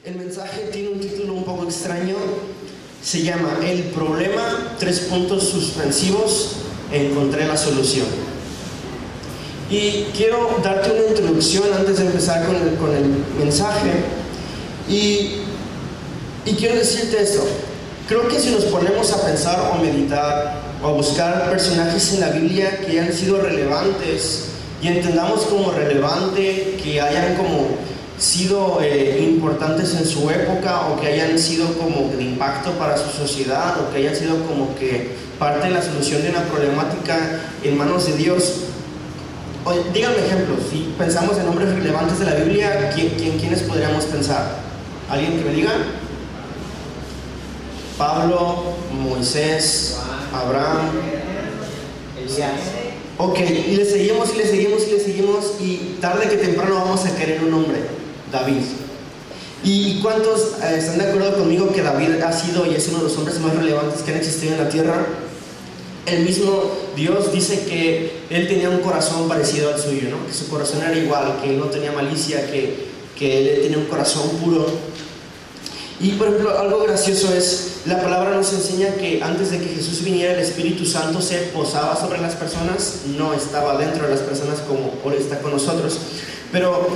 El mensaje tiene un título un poco extraño. Se llama El problema, 3 puntos suspensivos, encontré la solución. Y quiero darte una introducción antes de empezar con el mensaje. Y quiero decirte esto. Creo que si nos ponemos a pensar o meditar o a buscar personajes en la Biblia que hayan sido relevantes y entendamos como relevante que hayan como sido importantes en su época o que hayan sido como de impacto para su sociedad o que hayan sido como que parte de la solución de una problemática en manos de Dios. Oye, díganme ejemplos. Si pensamos en nombres relevantes de la Biblia, ¿quiénes podríamos pensar? ¿Alguien que me diga? Pablo, Moisés, Abraham, Elías. Ok, y le seguimos y tarde que temprano vamos a querer un nombre, David. ¿Y cuántos están de acuerdo conmigo que David ha sido y es uno de los hombres más relevantes que han existido en la tierra? El mismo Dios dice que él tenía un corazón parecido al suyo, ¿no? Que su corazón era igual, que él no tenía malicia, que él tenía un corazón puro. Y por ejemplo, algo gracioso es, la palabra nos enseña que antes de que Jesús viniera, el Espíritu Santo se posaba sobre las personas, no estaba dentro de las personas como hoy está con nosotros, pero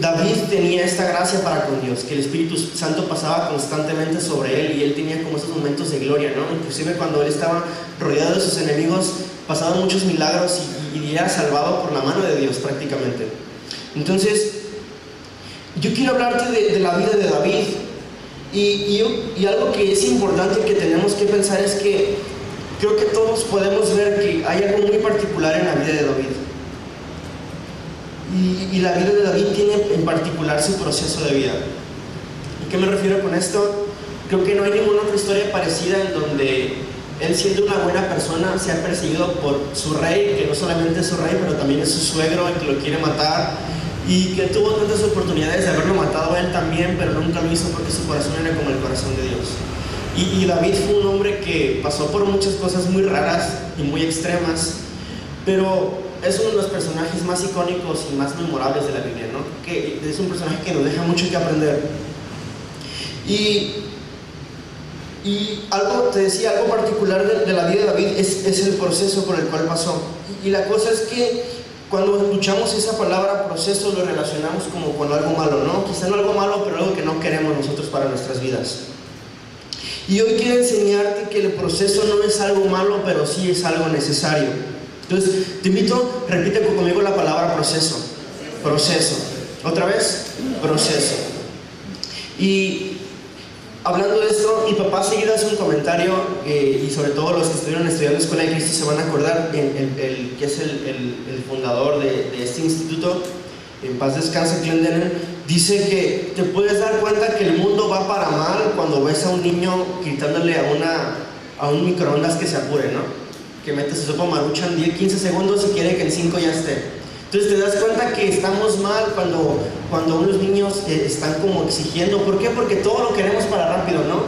David tenía esta gracia para con Dios, que el Espíritu Santo pasaba constantemente sobre él y él tenía como esos momentos de gloria, ¿no? Inclusive cuando él estaba rodeado de sus enemigos, pasaban muchos milagros y era salvado por la mano de Dios prácticamente. Entonces, yo quiero hablarte de la vida de David. Y algo que es importante que tenemos que pensar es que creo que todos podemos ver que hay algo muy particular en la vida de David. Y la vida de David tiene en particular su proceso de vida. ¿Y qué me refiero con esto? Creo que no hay ninguna otra historia parecida en donde él, siendo una buena persona, sea perseguido por su rey, que no solamente es su rey, pero también es su suegro, el que lo quiere matar. Y que tuvo tantas oportunidades de haberlo matado a él también, pero nunca lo hizo porque su corazón era como el corazón de Dios. Y David fue un hombre que pasó por muchas cosas muy raras y muy extremas, pero es uno de los personajes más icónicos y más memorables de la Biblia, ¿no? Que es un personaje que nos deja mucho que aprender. Y algo, te decía, algo particular de la vida de David es el proceso por el cual pasó. Y la cosa es que cuando escuchamos esa palabra proceso lo relacionamos como con algo malo, ¿no? Quizá no algo malo, pero algo que no queremos nosotros para nuestras vidas. Y hoy quiero enseñarte que el proceso no es algo malo, pero sí es algo necesario. Entonces, te invito, repite conmigo la palabra proceso. Proceso. ¿Otra vez? Proceso. Y hablando de esto, mi papá seguido hace un comentario, y sobre todo los que estuvieron estudiando Escuela de Cristo se van a acordar, que es el fundador de este instituto, en paz descanse, Glendale, dice que te puedes dar cuenta que el mundo va para mal cuando ves a un niño gritándole a un microondas que se apure, ¿no? Que mete su sopa Maruchan 10-15 segundos y quiere que en 5 ya esté. Entonces te das cuenta que estamos mal cuando unos niños están como exigiendo. ¿Por qué? Porque todo lo queremos para rápido, ¿no?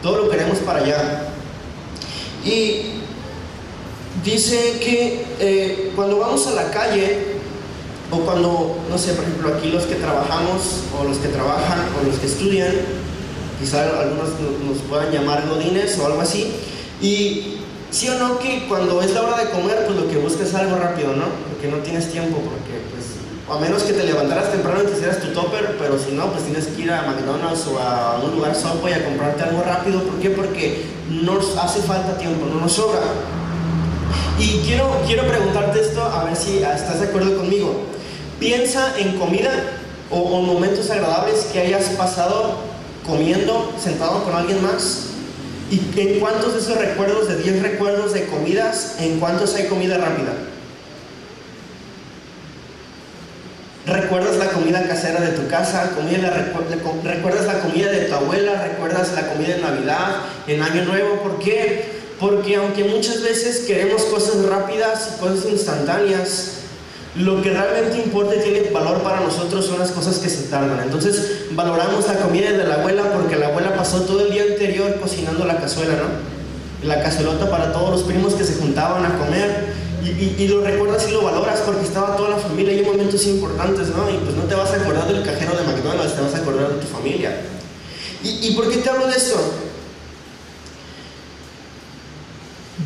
Todo lo queremos para allá. Y dice que cuando vamos a la calle, o cuando, no sé, por ejemplo, aquí los que trabajamos, o los que trabajan, o los que estudian, quizá algunos nos puedan llamar godines o algo así, y sí o no que cuando es la hora de comer, pues lo que buscas es algo rápido, ¿no? Porque no tienes tiempo, porque pues, a menos que te levantaras temprano y te hicieras tu topper, pero si no, pues tienes que ir a McDonald's o a un lugar Subway a comprarte algo rápido. ¿Por qué? Porque nos hace falta tiempo, no nos sobra. Y quiero preguntarte esto, a ver si estás de acuerdo conmigo. Piensa en comida o momentos agradables que hayas pasado comiendo, sentado con alguien más. ¿Y en cuántos de esos recuerdos, de 10 recuerdos de comidas, en cuántos hay comida rápida? ¿Recuerdas la comida casera de tu casa? ¿Recuerdas la comida de tu abuela? ¿Recuerdas la comida de Navidad, en Año Nuevo? ¿Por qué? Porque aunque muchas veces queremos cosas rápidas y cosas instantáneas, lo que realmente importa y tiene valor para nosotros son las cosas que se tardan. Entonces valoramos la comida de la abuela porque la abuela pasó todo el día anterior cocinando la cazuela, ¿no? La cazuelota para todos los primos que se juntaban a comer. Y lo recuerdas y lo valoras porque estaba toda la familia y hay momentos importantes, ¿no? Y pues no te vas a acordar del cajero de McDonald's, te vas a acordar de tu familia. familia. ¿Y por qué te hablo de esto?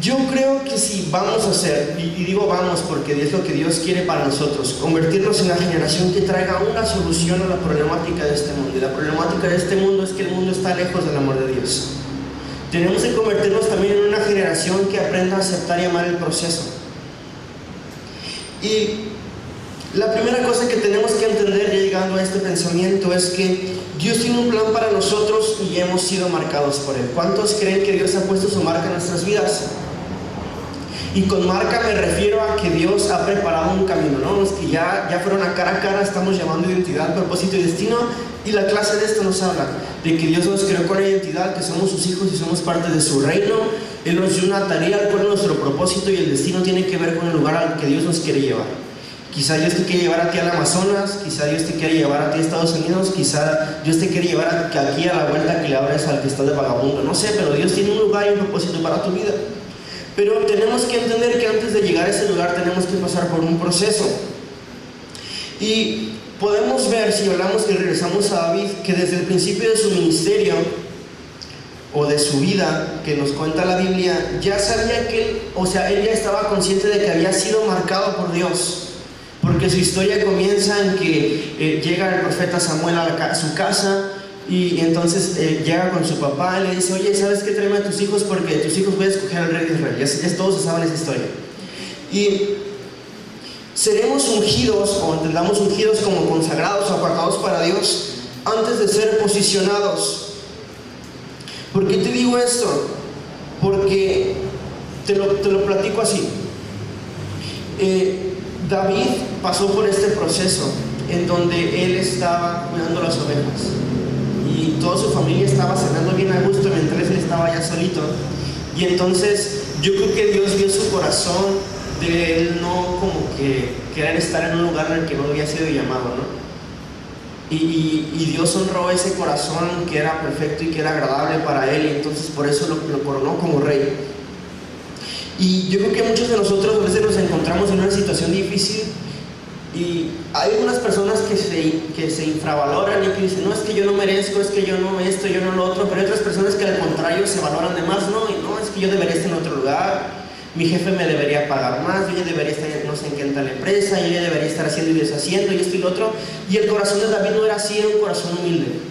Yo creo que si vamos a hacer, y digo vamos porque es lo que Dios quiere para nosotros, convertirnos en la generación que traiga una solución a la problemática de este mundo. Y la problemática de este mundo es que el mundo está lejos del amor de Dios. Tenemos que convertirnos también en una generación que aprenda a aceptar y amar el proceso. Y la primera cosa que tenemos que entender ya llegando a este pensamiento es que Dios tiene un plan para nosotros y hemos sido marcados por Él. ¿Cuántos creen que Dios ha puesto su marca en nuestras vidas? Y con marca me refiero a que Dios ha preparado un camino, ¿no? Los que ya fueron a cara, estamos llamando identidad, propósito y destino. Y la clase de esto nos habla de que Dios nos creó con identidad, que somos sus hijos y somos parte de su reino. Él nos dio una tarea al cual nuestro propósito y el destino tiene que ver con el lugar al que Dios nos quiere llevar. Quizá Dios te quiere llevar a ti al Amazonas, quizá Dios te quiere llevar a ti a Estados Unidos, quizá Dios te quiere llevar aquí a la vuelta que le abres al que está de vagabundo, no sé, pero Dios tiene un lugar y un propósito para tu vida. Pero tenemos que entender que antes de llegar a ese lugar tenemos que pasar por un proceso. Y podemos ver, si hablamos y regresamos a David, que desde el principio de su ministerio o de su vida, que nos cuenta la Biblia, ya sabía que él ya estaba consciente de que había sido marcado por Dios. Porque su historia comienza en que llega el profeta Samuel a su casa y entonces llega con su papá y le dice: oye, ¿sabes qué? Tráeme a tus hijos porque tus hijos voy a escoger al rey de Israel. Ya todos saben esa historia. Y seremos ungidos, o entendamos ungidos como consagrados o apartados para Dios antes de ser posicionados. ¿Por qué te digo esto? Porque te lo platico así. David pasó por este proceso en donde él estaba cuidando las ovejas y toda su familia estaba cenando bien a gusto mientras él estaba ya solito. Y entonces yo creo que Dios vio su corazón de él no como que querer estar en un lugar en el que no había sido llamado, ¿no? Y Dios honró ese corazón que era perfecto y que era agradable para él, y entonces por eso lo coronó como rey. Y yo creo que muchos de nosotros a veces nos encontramos en una situación difícil y hay algunas personas que se infravaloran y que dicen: no, es que yo no merezco, es que yo no esto, yo no lo otro. Pero hay otras personas que al contrario se valoran de más, no, y no, es que yo debería estar en otro lugar, mi jefe me debería pagar más, yo ya debería estar no sé en qué tal empresa, yo ya debería estar haciendo y deshaciendo y esto y lo otro. Y el corazón de David no era así, era un corazón humilde.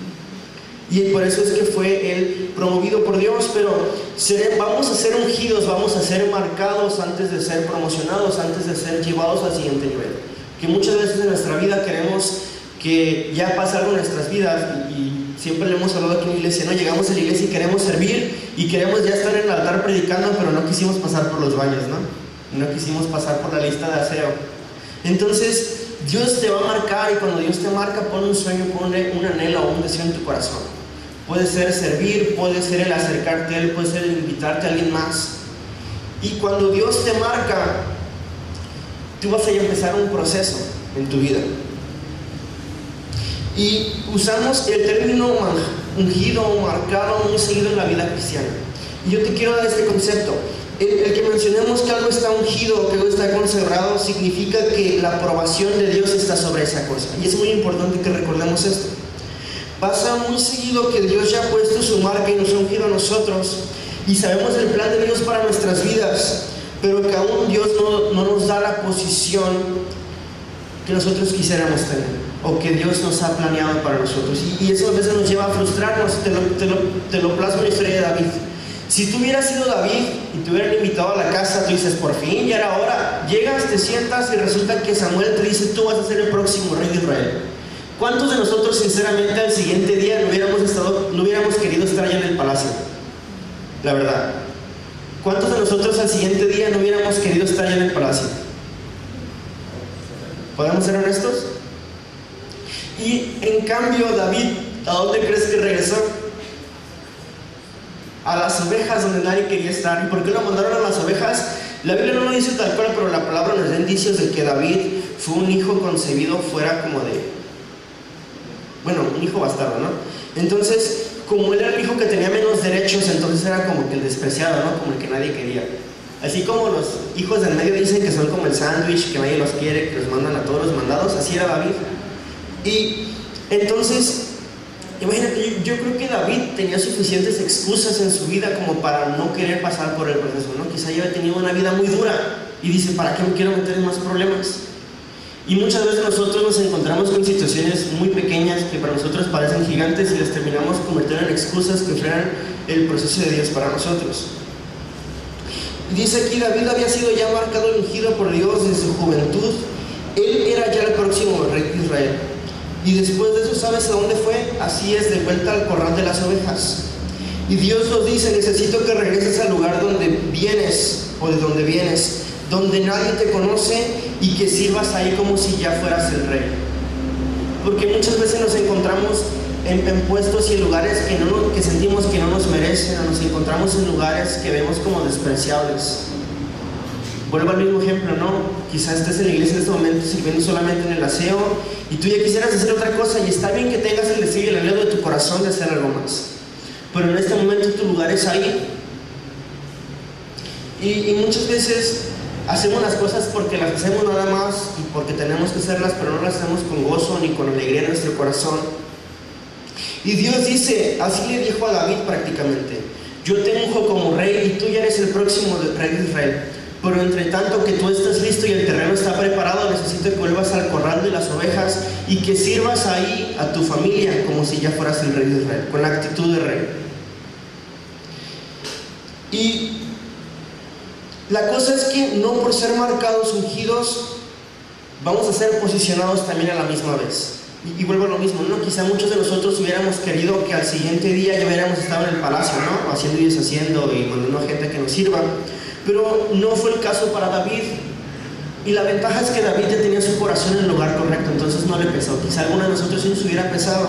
Y por eso es que fue él promovido por Dios. Pero vamos a ser ungidos, vamos a ser marcados antes de ser promocionados, antes de ser llevados al siguiente nivel. Que muchas veces en nuestra vida queremos que ya pase algo en nuestras vidas, y siempre le hemos hablado aquí en la iglesia, ¿no? Llegamos a la iglesia y queremos servir y queremos ya estar en el altar predicando, pero no quisimos pasar por los baños, ¿no? No quisimos pasar por la lista de aseo. Entonces Dios te va a marcar, y cuando Dios te marca, pone un sueño, pone un anhelo o un deseo en tu corazón. Puede ser servir, puede ser el acercarte a Él, puede ser el invitarte a alguien más. Y cuando Dios te marca, tú vas a empezar un proceso en tu vida. Y usamos el término ungido o marcado muy seguido en la vida cristiana. Y yo te quiero dar este concepto. El que mencionemos que algo está ungido, que algo está consagrado, significa que la aprobación de Dios está sobre esa cosa. Y es muy importante que recordemos esto. Pasa muy seguido que Dios ya ha puesto su marca y nos ha ungido a nosotros, y sabemos el plan de Dios para nuestras vidas, pero que aún Dios no nos da la posición que nosotros quisiéramos tener, o que Dios nos ha planeado para nosotros. Y eso a veces nos lleva a frustrarnos. Te lo plasmo en la historia de David. Si tú hubieras sido David y te hubieran invitado a la casa, tú dices: por fin, ya era hora. Llegas, te sientas y resulta que Samuel te dice: tú vas a ser el próximo rey de Israel. ¿Cuántos de nosotros sinceramente al siguiente día no hubiéramos querido estar allá en el palacio? La verdad. ¿Cuántos de nosotros al siguiente día no hubiéramos querido estar allá en el palacio? ¿Podemos ser honestos? Y en cambio David, ¿a dónde crees que regresó? A las ovejas, donde nadie quería estar. ¿Y por qué lo mandaron a las ovejas? La Biblia no lo dice tal cual, pero la palabra nos da indicios de que David fue un hijo concebido fuera como un hijo bastardo, ¿no? Entonces, como él era el hijo que tenía menos derechos, entonces era como que el despreciado, ¿no? Como el que nadie quería. Así como los hijos del medio dicen que son como el sándwich, que nadie los quiere, que los mandan a todos los mandados, así era David. Y entonces Imagínate, yo creo que David tenía suficientes excusas en su vida como para no querer pasar por el proceso, ¿no? Quizá ya había tenido una vida muy dura y dice, ¿para qué me quiero meter en más problemas? Y muchas veces nosotros nos encontramos con situaciones muy pequeñas que para nosotros parecen gigantes y las terminamos convirtiendo en excusas que frenan el proceso de Dios para nosotros. Y dice aquí, David había sido ya marcado y ungido por Dios desde su juventud. Él era ya el próximo rey de Israel. Y después de eso, ¿sabes a dónde fue? Así es, de vuelta al corral de las ovejas. Y Dios nos dice, necesito que regreses al lugar donde vienes, o de donde vienes, donde nadie te conoce, y que sirvas ahí como si ya fueras el rey. Porque muchas veces nos encontramos en puestos y en lugares que sentimos que no nos merecen, o nos encontramos en lugares que vemos como despreciables. Vuelvo al mismo ejemplo, ¿no? Quizás estés en la iglesia en este momento sirviendo solamente en el aseo y tú ya quisieras hacer otra cosa, y está bien que tengas el deseo y el anhelo de tu corazón de hacer algo más, pero en este momento tu lugar es ahí. Y muchas veces hacemos las cosas porque las hacemos nada más y porque tenemos que hacerlas, pero no las hacemos con gozo ni con alegría en nuestro corazón. Y Dios dice, así le dijo a David prácticamente, yo te unjo como rey y tú ya eres el próximo rey de Israel. Pero entre tanto que tú estás listo y el terreno está preparado, necesito que vuelvas al corral de las ovejas y que sirvas ahí a tu familia como si ya fueras el rey de Israel, con la actitud de rey. Y la cosa es que no por ser marcados, ungidos, vamos a ser posicionados también a la misma vez. Y vuelvo a lo mismo, ¿no? Quizá muchos de nosotros hubiéramos querido que al siguiente día ya hubiéramos estado en el palacio, ¿no? Haciendo y deshaciendo y mandando gente que nos sirva. Pero no fue el caso para David. Y la ventaja es que David ya tenía su corazón en el lugar correcto, entonces no le pesó. Quizá alguno de nosotros sí nos hubiera pesado.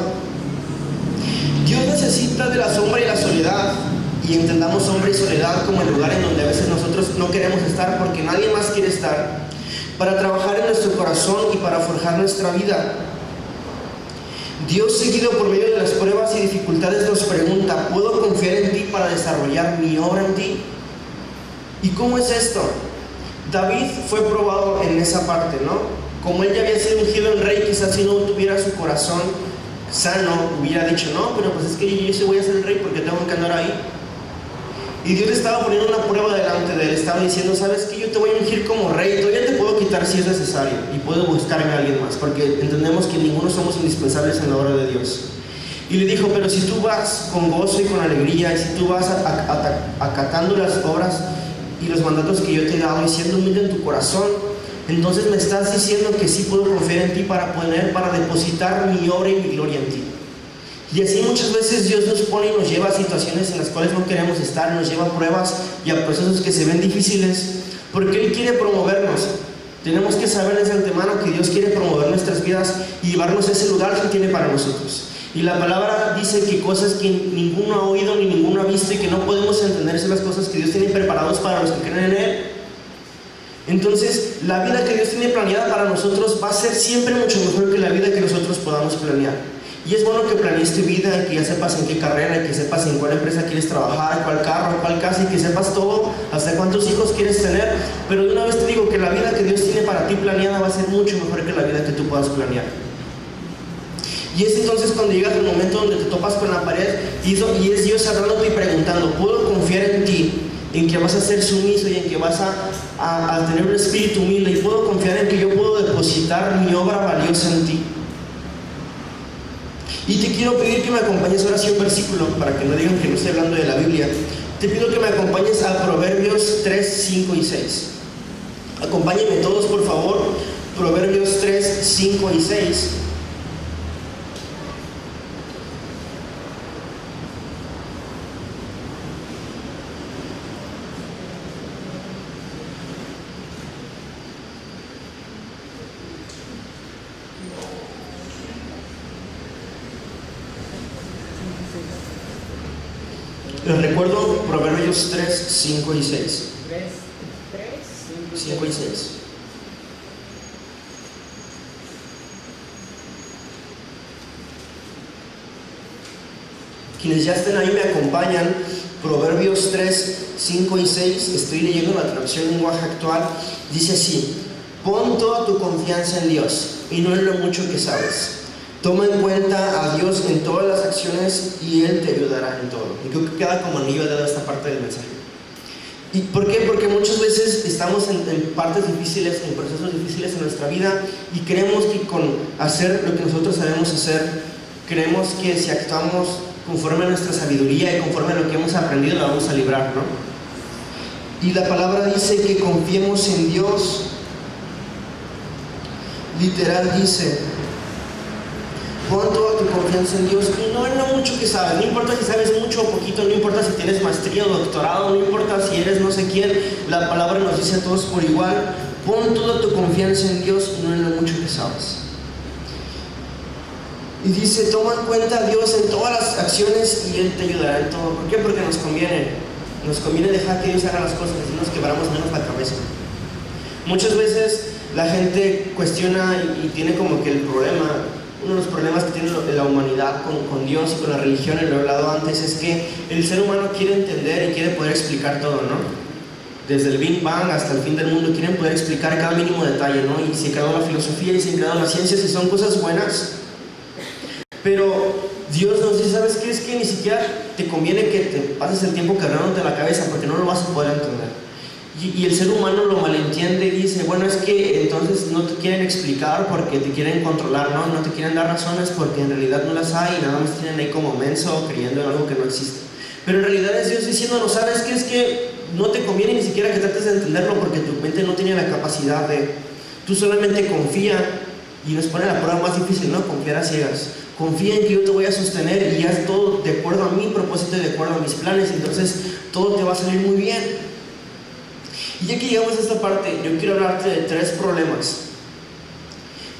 Dios necesita de la sombra y la soledad. Y entendamos sombra y soledad como el lugar en donde a veces nosotros no queremos estar porque nadie más quiere estar, para trabajar en nuestro corazón y para forjar nuestra vida. Dios, seguido por medio de las pruebas y dificultades, nos pregunta, ¿puedo confiar en ti para desarrollar mi obra en ti? ¿Y cómo es esto? David fue probado en esa parte, ¿no? Como él ya había sido ungido en rey, quizás si no tuviera su corazón sano, hubiera dicho, no, pero pues es que yo sí voy a ser el rey porque tengo que andar ahí. Y Dios le estaba poniendo una prueba delante de él, estaba diciendo, ¿sabes qué? Yo te voy a ungir como rey, todavía te puedo quitar si es necesario, y puedo buscarme a alguien más, porque entendemos que ninguno somos indispensables en la obra de Dios. Y le dijo, pero si tú vas con gozo y con alegría, y si tú vas acatando las obras y los mandatos que yo te he dado, y siendo humilde en tu corazón, entonces me estás diciendo que sí puedo confiar en ti para depositar mi obra y mi gloria en ti. Y así muchas veces Dios nos pone y nos lleva a situaciones en las cuales no queremos estar, nos lleva a pruebas y a procesos que se ven difíciles, porque Él quiere promovernos. Tenemos que saber desde antemano que Dios quiere promover nuestras vidas y llevarnos a ese lugar que tiene para nosotros. Y la palabra dice que cosas que ninguno ha oído ni ninguno ha visto y que no podemos entender son las cosas que Dios tiene preparadas para los que creen en Él. Entonces, la vida que Dios tiene planeada para nosotros va a ser siempre mucho mejor que la vida que nosotros podamos planear. Y es bueno que planees tu vida, que ya sepas en qué carrera, que sepas en cuál empresa quieres trabajar, cuál carro, cuál casa, y que sepas todo, hasta cuántos hijos quieres tener. Pero de una vez te digo que la vida que Dios tiene para ti planeada va a ser mucho mejor que la vida que tú puedas planear. Y es entonces cuando llegas al momento donde te topas con la pared y es Dios hablándote y preguntando, ¿puedo confiar en ti? En que vas a ser sumiso y en que vas a tener un espíritu humilde, y puedo confiar en que yo puedo depositar mi obra valiosa en ti. Y te quiero pedir que me acompañes ahora sí un versículo, para que no digan que no estoy hablando de la Biblia. Te pido que me acompañes a Proverbios 3, 5 y 6. Acompáñenme todos, por favor. Proverbios 3, 5 y 6. Les recuerdo Proverbios 3, 5 y 6. 5 y 6. Quienes ya estén ahí me acompañan. Proverbios 3, 5 y 6. Estoy leyendo la traducción en lenguaje actual. Dice así: pon toda tu confianza en Dios y no en lo mucho que sabes. Toma en cuenta a Dios en todas las acciones y Él te ayudará en todo. Y creo que queda como anillo de esta parte del mensaje. ¿Y por qué? Porque muchas veces estamos en partes difíciles, en procesos difíciles en nuestra vida y creemos que con hacer lo que nosotros sabemos hacer, creemos que si actuamos conforme a nuestra sabiduría y conforme a lo que hemos aprendido, la vamos a librar, ¿no? Y la palabra dice que confiemos en Dios. Literal dice: pon toda tu confianza en Dios. Y no mucho que sabes, no importa si sabes mucho o poquito, no importa si tienes maestría o doctorado, no importa si eres no sé quién, la palabra nos dice a todos por igual: pon toda tu confianza en Dios y no en lo mucho que sabes. Y dice: toma en cuenta a Dios en todas las acciones y Él te ayudará en todo. ¿Por qué? Porque nos conviene dejar que Dios haga las cosas, así nos quebramos menos la cabeza. Muchas veces la gente cuestiona y tiene como que el problema, uno de los problemas que tiene la humanidad con Dios y con la religión, y lo he hablado antes, es que el ser humano quiere entender y quiere poder explicar todo, ¿no? Desde el Big Bang hasta el fin del mundo quieren poder explicar cada mínimo detalle, ¿no? Y se creó la filosofía y se crearon las ciencias y son cosas buenas. Pero Dios nos dice: ¿sabes qué? Es que ni siquiera te conviene que te pases el tiempo quebrándote la cabeza, porque no lo vas a poder entender. Y el ser humano lo malentiende y dice: bueno, es que entonces no te quieren explicar porque te quieren controlar, ¿no? No te quieren dar razones porque en realidad no las hay y nada más tienen ahí como menso creyendo en algo que no existe. Pero en realidad es Dios diciéndonos: ¿sabes qué? Es que no te conviene ni siquiera que trates de entenderlo porque tu mente no tiene la capacidad de... Tú solamente confía, y nos pone la prueba más difícil, ¿no? Confiar a ciegas. Confía en que yo te voy a sostener y haz todo de acuerdo a mi propósito y de acuerdo a mis planes, entonces todo te va a salir muy bien. Y ya que llegamos a esta parte, yo quiero hablarte de 3 problemas,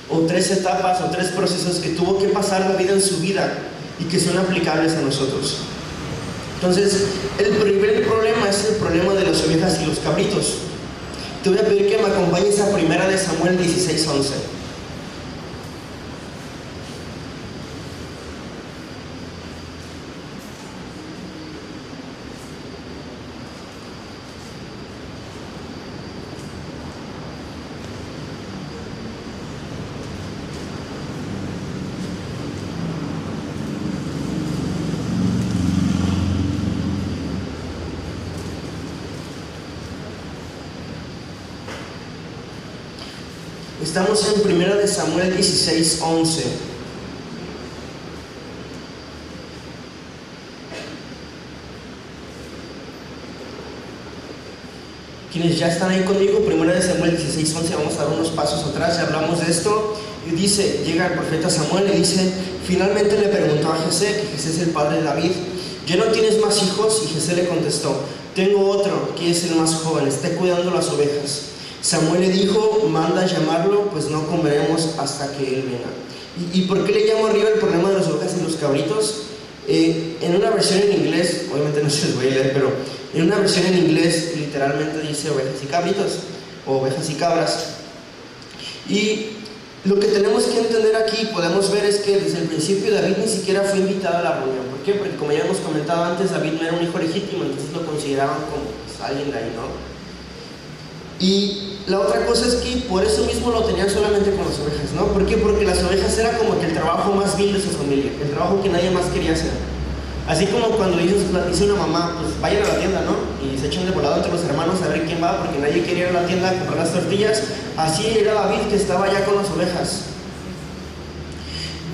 o 3 etapas, o 3 procesos que tuvo que pasar David en su vida y que son aplicables a nosotros. Entonces, el primer problema es el problema de las ovejas y los cabritos. Te voy a pedir que me acompañes a 1 Samuel 16:11. Estamos en 1 Samuel 16:11. Quienes ya están ahí conmigo, 1 Samuel 16:11, vamos a dar unos pasos atrás, ya hablamos de esto. Y dice, llega el profeta Samuel y dice: finalmente le preguntó a Jesé, que Jesé es el padre de David: ¿ya no tienes más hijos? Y Jesé le contestó: tengo otro, que es el más joven, está cuidando las ovejas. Samuel le dijo: manda a llamarlo, pues no comeremos hasta que él venga. ¿Y por qué le llamo arriba el problema de las ovejas y los cabritos? En una versión en inglés, obviamente no se los voy a leer, pero en una versión en inglés literalmente dice ovejas y cabritos, o ovejas y cabras. Y lo que tenemos que entender aquí, podemos ver, es que desde el principio David ni siquiera fue invitado a la reunión. ¿Por qué? Porque como ya hemos comentado antes, David no era un hijo legítimo, entonces lo consideraban como pues, alguien de ahí, ¿no? Y la otra cosa es que por eso mismo lo tenían solamente con las ovejas, ¿no? ¿Por qué? Porque las ovejas era como que el trabajo más vil de su familia, el trabajo que nadie más quería hacer. Así como cuando dice una mamá: pues vayan a la tienda, ¿no? Y se echan de volado entre los hermanos a ver quién va, porque nadie quería ir a la tienda a comprar las tortillas. Así era David, que estaba ya con las ovejas.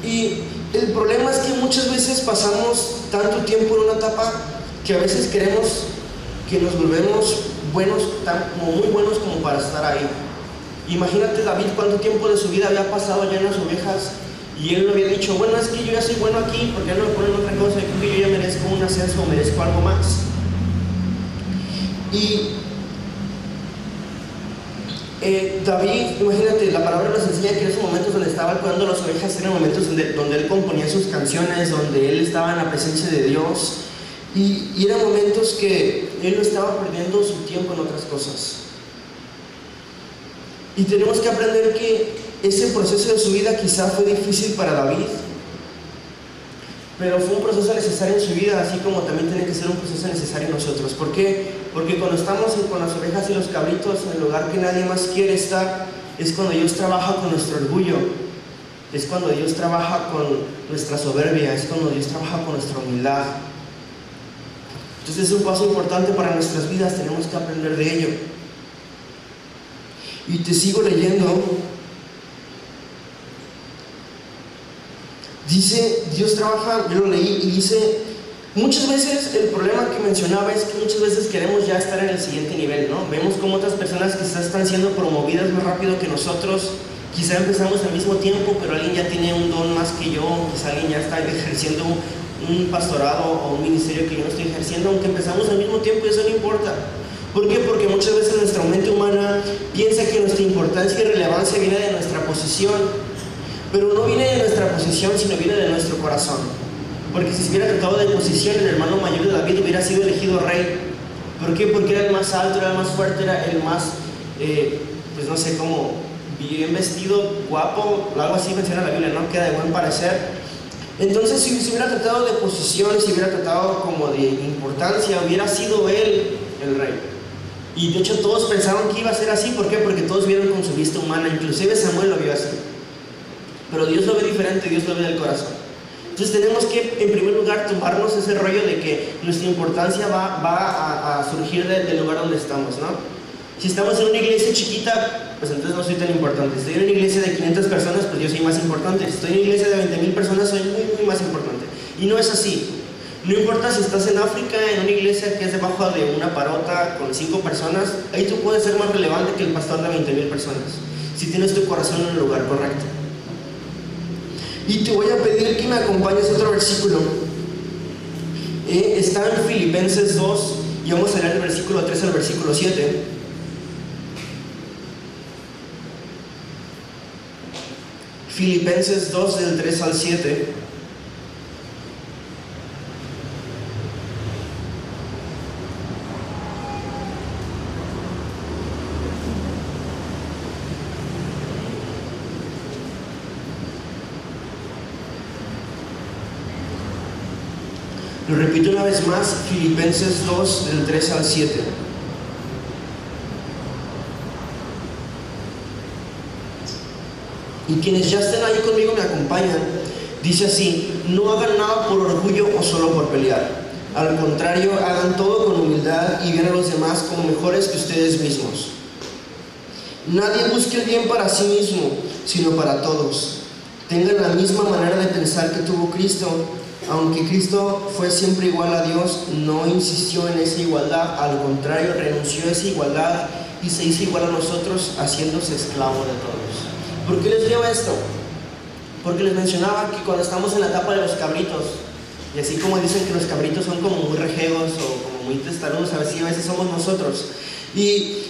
Y el problema es que muchas veces pasamos tanto tiempo en una etapa que a veces queremos que nos volvemos buenos, muy buenos como para estar ahí. Imagínate David cuánto tiempo de su vida había pasado ya en las ovejas, y él lo había dicho: bueno, es que yo ya soy bueno aquí, porque no me ponen otra cosa, yo creo que yo ya merezco un ascenso o merezco algo más. Y David, imagínate, la palabra nos enseña que en esos momentos donde estaba cuidando las ovejas eran momentos donde él componía sus canciones, donde él estaba en la presencia de Dios. Y eran momentos que él no estaba perdiendo su tiempo en otras cosas. Y tenemos que aprender que ese proceso de su vida quizá fue difícil para David, pero fue un proceso necesario en su vida, así como también tiene que ser un proceso necesario en nosotros. ¿Por qué? Porque cuando estamos con las ovejas y los cabritos en el lugar que nadie más quiere estar, es cuando Dios trabaja con nuestro orgullo. es cuando Dios trabaja con nuestra soberbia, es cuando Dios trabaja con nuestra humildad. Entonces es un paso importante para nuestras vidas, tenemos que aprender de ello. Y te sigo leyendo. Dice, Dios trabaja, yo lo leí y dice, muchas veces el problema que mencionaba es que muchas veces queremos ya estar en el siguiente nivel, ¿no? Vemos como otras personas quizás están siendo promovidas más rápido que nosotros, quizá empezamos al mismo tiempo, pero alguien ya tiene un don más que yo, quizá alguien ya está ejerciendo un pastorado o un ministerio que yo no estoy ejerciendo, aunque empezamos al mismo tiempo, eso no importa. ¿Por qué? Porque muchas veces nuestra mente humana piensa que nuestra importancia y relevancia viene de nuestra posición. Pero no viene de nuestra posición, sino viene de nuestro corazón. Porque si se hubiera tratado de posición, el hermano mayor de David hubiera sido elegido rey. ¿Por qué? Porque era el más alto, era el más fuerte, era el más, pues no sé cómo, bien vestido, guapo, algo así menciona la Biblia, ¿no? Queda de buen parecer. Entonces, si se hubiera tratado de posición, si hubiera tratado como de importancia, hubiera sido él el rey. Y de hecho todos pensaron que iba a ser así. ¿Por qué? Porque todos vieron con su vista humana, inclusive Samuel lo vio así. Pero Dios lo ve diferente, Dios lo ve del corazón. Entonces tenemos que, en primer lugar, tomarnos ese rollo de que nuestra importancia va a surgir del lugar donde estamos, ¿no? Si estamos en una iglesia chiquita, pues entonces no soy tan importante. Si estoy en una iglesia de 500 personas, pues yo soy más importante. Si estoy en una iglesia de 20,000 personas, soy muy más importante. Y no es así. No importa si estás en África, en una iglesia que es debajo de una parota con 5 personas, ahí tú puedes ser más relevante que el pastor de 20,000 personas, si tienes tu corazón en el lugar correcto. Y te voy a pedir que me acompañes a otro versículo. Está en Filipenses 2, y vamos a leer el versículo 3 al versículo 7. Filipenses 2, del 3 al 7. Lo repito una vez más, Filipenses 2, del 3 al 7. Y quienes ya estén ahí conmigo me acompañan. Dice así: no hagan nada por orgullo o solo por pelear. Al contrario, hagan todo con humildad y vean a los demás como mejores que ustedes mismos. Nadie busque el bien para sí mismo, sino para todos. Tengan la misma manera de pensar que tuvo Cristo. Aunque Cristo fue siempre igual a Dios, no insistió en esa igualdad, al contrario, renunció a esa igualdad y se hizo igual a nosotros, haciéndose esclavo de todos. ¿Por qué les leo esto? Porque les mencionaba que cuando estamos en la etapa de los cabritos, y así como dicen que los cabritos son como muy rejegos o como muy testarudos, a veces somos nosotros. Y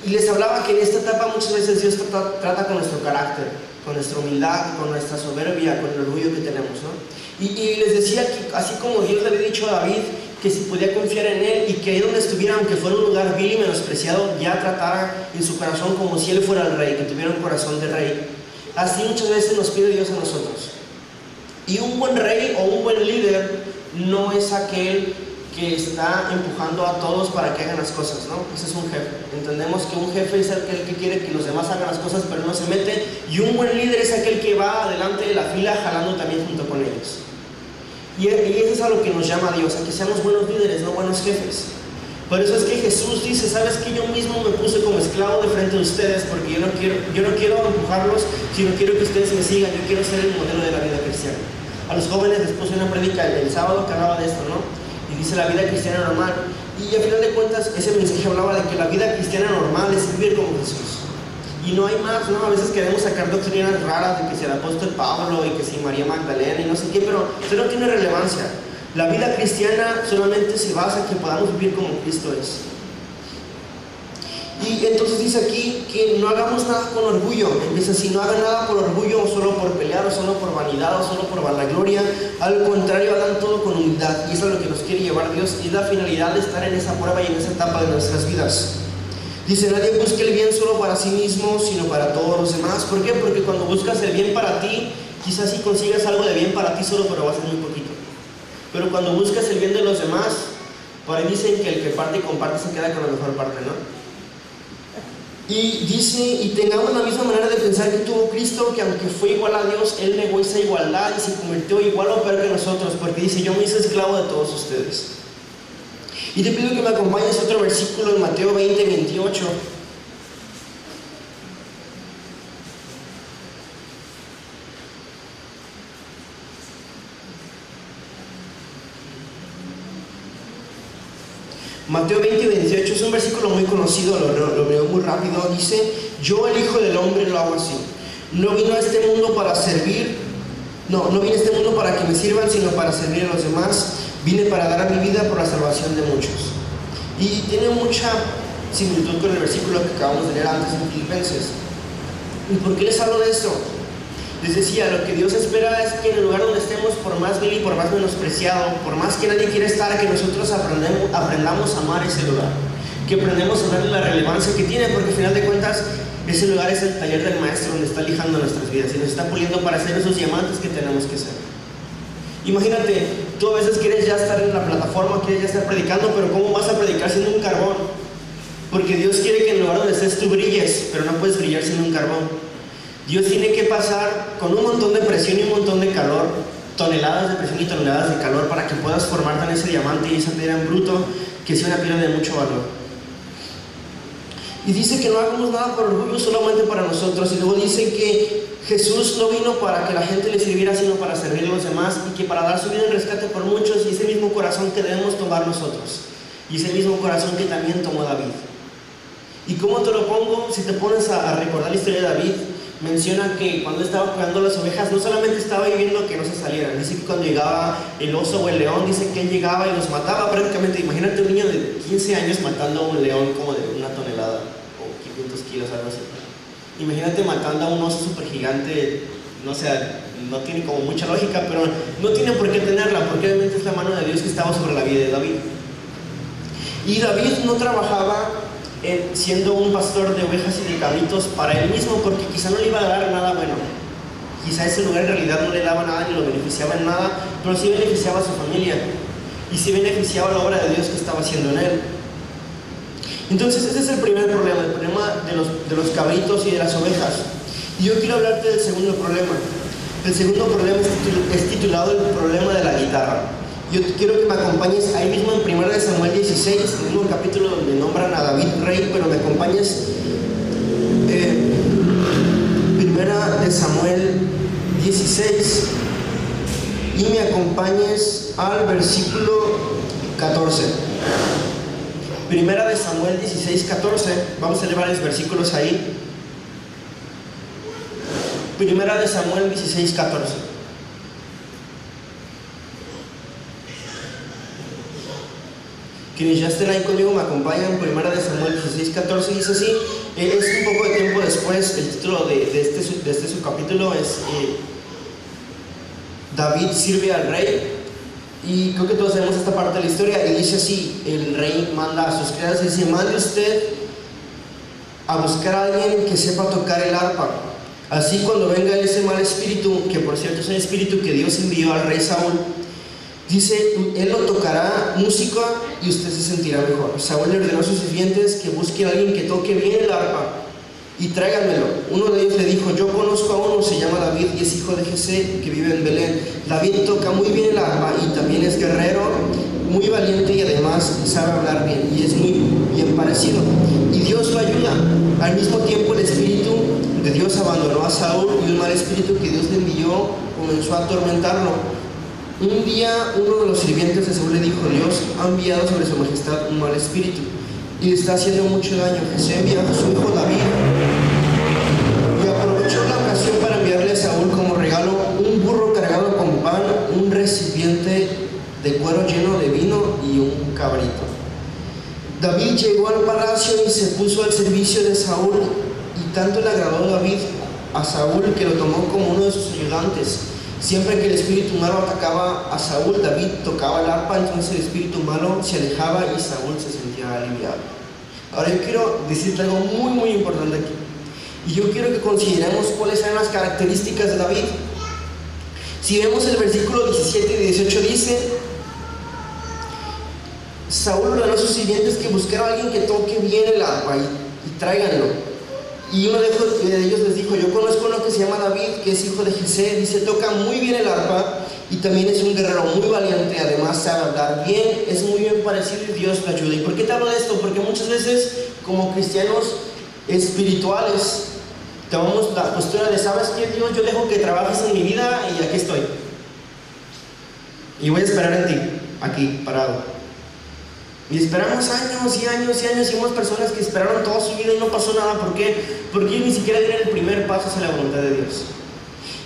les hablaba que en esta etapa muchas veces Dios trata con nuestro carácter, con nuestra humildad, con nuestra soberbia, con el orgullo que tenemos, ¿no? Y les decía que así como Dios le había dicho a David que si podía confiar en él y que ahí donde estuviera, aunque fuera un lugar vil y menospreciado, ya tratara en su corazón como si él fuera el rey, que tuviera un corazón de rey. Así muchas veces nos pide Dios a nosotros. Y un buen rey o un buen líder no es aquel que está empujando a todos para que hagan las cosas, ¿no? Ese es un jefe. Entendemos que un jefe es aquel que quiere que los demás hagan las cosas pero no se mete, y un buen líder es aquel que va adelante de la fila jalando también junto con ellos. Y eso es a lo que nos llama Dios, a que seamos buenos líderes, no buenos jefes. Por eso es que Jesús dice: ¿sabes qué? Yo mismo me puse como esclavo de frente de ustedes, porque yo no quiero empujarlos, sino quiero que ustedes me sigan. Yo quiero ser el modelo de la vida cristiana. A los jóvenes les puse una predica el sábado que hablaba de esto, ¿no? Y dice la vida cristiana normal. Y al final de cuentas ese mensaje hablaba de que la vida cristiana normal es vivir como Jesús. Y no hay más, ¿no? A veces queremos sacar doctrinas raras de que si el apóstol Pablo y que si María Magdalena y no sé qué, pero eso no tiene relevancia. La vida cristiana solamente se basa en que podamos vivir como Cristo es. Y entonces dice aquí que no hagamos nada con orgullo. Empieza así: no hagan nada por orgullo o solo por pelear o solo por vanidad o solo por vanagloria. Al contrario, hagan todo con humildad. Y eso es lo que nos quiere llevar Dios, y es la finalidad de estar en esa prueba y en esa etapa de nuestras vidas. Dice: nadie busque el bien solo para sí mismo, sino para todos los demás. ¿Por qué? Porque cuando buscas el bien para ti, quizás sí consigas algo de bien para ti solo, pero va a ser muy poquito. Pero cuando buscas el bien de los demás, por ahí dicen que el que parte y comparte se queda con la mejor parte, ¿no? Y dice, y tengamos la misma manera de pensar que tuvo Cristo, que aunque fue igual a Dios, Él negó esa igualdad y se convirtió igual o peor que nosotros, porque dice, yo me hice esclavo de todos ustedes. Y te pido que me acompañes a otro versículo en Mateo 20, 28. Mateo 20, 28 es un versículo muy conocido, lo veo muy rápido. Dice, yo el Hijo del Hombre lo hago así. No vino a este mundo para servir, no vine a este mundo para que me sirvan, sino para servir a los demás. Vine para dar a mi vida por la salvación de muchos. Y tiene mucha similitud con el versículo que acabamos de leer antes en Filipenses. ¿Y por qué les hablo de esto? Les decía, lo que Dios espera es que en el lugar donde estemos, por más vil y por más menospreciado, por más que nadie quiera estar, que nosotros aprendamos a amar ese lugar, que aprendamos a darle la relevancia que tiene, porque al final de cuentas ese lugar es el taller del maestro donde está lijando nuestras vidas y nos está puliendo para ser esos diamantes que tenemos que ser. Imagínate, tú a veces quieres ya estar en la plataforma, quieres ya estar predicando, pero ¿cómo vas a predicar sin un carbón? Porque Dios quiere que en el lugar donde estés tú brilles, pero no puedes brillar sin un carbón. Dios tiene que pasar con un montón de presión y un montón de calor, toneladas de presión y toneladas de calor, para que puedas formarte en ese diamante y esa piedra en bruto, que es una piedra de mucho valor. Y dice que no hagamos nada por orgullo, solamente para nosotros. Y luego dice que Jesús no vino para que la gente le sirviera, sino para servir a los demás, y que para dar su vida en rescate por muchos, y ese mismo corazón que debemos tomar nosotros, y ese mismo corazón que también tomó David. ¿Y cómo te lo pongo? Si te pones a recordar la historia de David, menciona que cuando estaba cuidando las ovejas, no solamente estaba viviendo que no se salieran, dice que cuando llegaba el oso o el león, dice que él llegaba y los mataba prácticamente. Imagínate un niño de 15 años matando a un león como de 1 tonelada o 500 kilos, algo así. Imagínate matando a un oso súper gigante, no sé, no tiene como mucha lógica, pero no tiene por qué tenerla, porque obviamente es la mano de Dios que estaba sobre la vida de David. Y David no trabajaba siendo un pastor de ovejas y de cabritos para él mismo, porque quizá no le iba a dar nada bueno. Quizá ese lugar en realidad no le daba nada ni lo beneficiaba en nada, pero sí beneficiaba a su familia y sí beneficiaba la obra de Dios que estaba haciendo en él. Entonces ese es el primer problema, el problema de los cabritos y de las ovejas. Y yo quiero hablarte del segundo problema. El segundo problema es titulado el problema de la guitarra. Yo quiero que me acompañes ahí mismo en 1 Samuel 16, el mismo capítulo donde nombran a David rey, pero me acompañes 1 Samuel 16 y me acompañes al versículo 14. 1 Samuel 16, 14, vamos a leer varios versículos ahí. 1 Samuel 16, 14. Quienes ya estén ahí conmigo me acompañan. 1 Samuel 16, 14 dice así. Es un poco de tiempo después. El título de este subcapítulo es David sirve al rey. Y creo que todos sabemos esta parte de la historia. Y dice así: el rey manda a sus criados y dice: mande usted a buscar a alguien que sepa tocar el arpa. Así cuando venga ese mal espíritu, que por cierto es un espíritu que Dios envió al rey Saúl, dice, él lo tocará música y usted se sentirá mejor. Saúl le ordenó a sus sirvientes que busquen a alguien que toque bien el arpa y tráiganmelo. Uno de ellos le dijo: yo conozco a uno, se llama David y es hijo de Jesé, que vive en Belén. David toca muy bien el arpa y también es guerrero, muy valiente y además sabe hablar bien y es muy bien parecido. Y Dios lo ayuda. Al mismo tiempo el espíritu de Dios abandonó a Saúl y un mal espíritu que Dios le envió comenzó a atormentarlo. Un día uno de los sirvientes de Saúl le dijo: Dios ha enviado sobre su majestad un mal espíritu y le está haciendo mucho daño. Jesé envió a su hijo David y aprovechó la ocasión para enviarle a Saúl como regalo un burro cargado con pan, un recipiente de cuero lleno de vino y un cabrito. David llegó al palacio y se puso al servicio de Saúl, y tanto le agradó David a Saúl que lo tomó como uno de sus ayudantes. Siempre que el espíritu malo atacaba a Saúl, David tocaba el arpa, entonces el espíritu malo se alejaba y Saúl se sentía aliviado. Ahora yo quiero decirte algo muy importante aquí. Y yo quiero que consideremos cuáles son las características de David. Si vemos el versículo 17 y 18 dice: Saúl ordenó a sus sirvientes que buscaran a alguien que toque bien el arpa y tráiganlo. Y uno de ellos les dijo: yo conozco uno que se llama David, que es hijo de Jesé, dice, toca muy bien el arpa y también es un guerrero muy valiente, además sabe hablar bien, es muy bien parecido y Dios le ayuda. ¿Y por qué te hablo de esto? Porque muchas veces como cristianos espirituales tomamos la postura de: ¿sabes qué, Dios? Yo dejo que trabajes en mi vida y aquí estoy. Y voy a esperar en ti, aquí, parado. Y esperamos años y años y años, y vemos personas que esperaron toda su vida y no pasó nada. ¿Por qué? Porque ellos ni siquiera dieron el primer paso hacia la voluntad de Dios.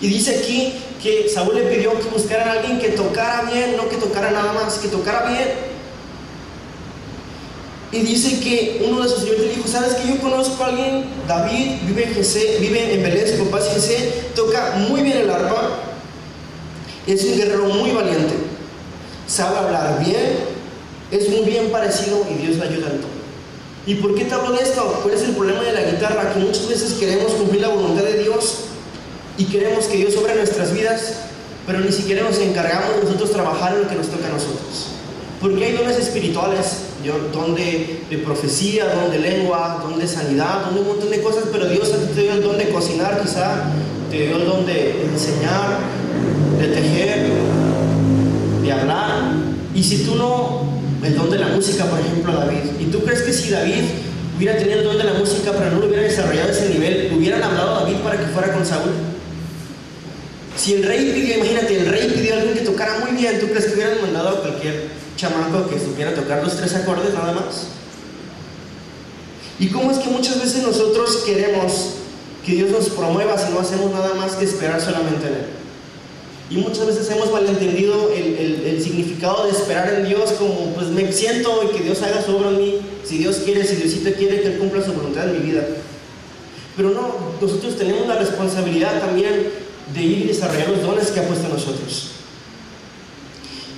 Y dice aquí que Saúl le pidió que buscaran a alguien que tocara bien, no que tocara nada más, que tocara bien. Y dice que uno de sus siervos le dijo: ¿sabes qué? Yo conozco a alguien, David, vive en Belén, su papá es Jesé, toca muy bien el arpa, es un guerrero muy valiente, sabe hablar bien, es muy bien parecido y Dios le ayuda en todo. ¿Y por qué te hablo de esto? ¿Cuál es el problema de la guitarra? Que muchas veces queremos cumplir la voluntad de Dios y queremos que Dios sobre nuestras vidas, pero ni siquiera nos encargamos nosotros trabajar en lo que nos toca a nosotros. Porque hay dones espirituales, don de profecía, don de lengua, don de sanidad, don de un montón de cosas, pero Dios te dio el don de cocinar, quizá, te dio el don de enseñar, de tejer, de hablar. Y si tú no, el don de la música, por ejemplo, David, ¿y tú crees que si David hubiera tenido el don de la música pero no lo hubiera desarrollado a ese nivel, hubieran hablado a David para que fuera con Saúl? Si el rey pidió, imagínate, el rey pidió a alguien que tocara muy bien, ¿tú crees que hubieran mandado a cualquier chamaco que supiera tocar los 3 acordes nada más? ¿Y cómo es que muchas veces nosotros queremos que Dios nos promueva si no hacemos nada más que esperar solamente en Él? Y muchas veces hemos malentendido el significado de esperar en Dios como: pues me siento y que Dios haga su obra en mí, si Dios quiere, si Diosito quiere que Él cumpla su voluntad en mi vida. Pero no, nosotros tenemos la responsabilidad también de ir y desarrollar los dones que ha puesto en nosotros.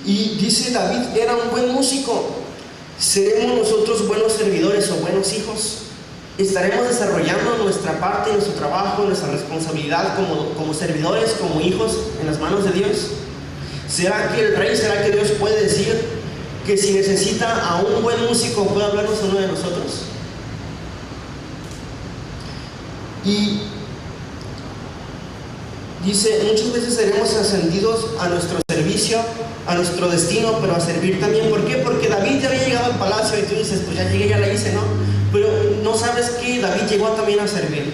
Y dice David, era un buen músico. ¿Seremos nosotros buenos servidores o buenos hijos? ¿Estaremos desarrollando nuestra parte, nuestro trabajo, nuestra responsabilidad como servidores, como hijos en las manos de Dios? ¿Será que el rey, será que Dios puede decir que si necesita a un buen músico puede hablarnos a uno de nosotros? Y dice, muchas veces seremos ascendidos a nuestro servicio, a nuestro destino, pero a servir también. ¿Por qué? Porque David ya había llegado al palacio y tú dices: pues ya llegué, ya la hice, ¿no? Pero no sabes que David llegó también a servir.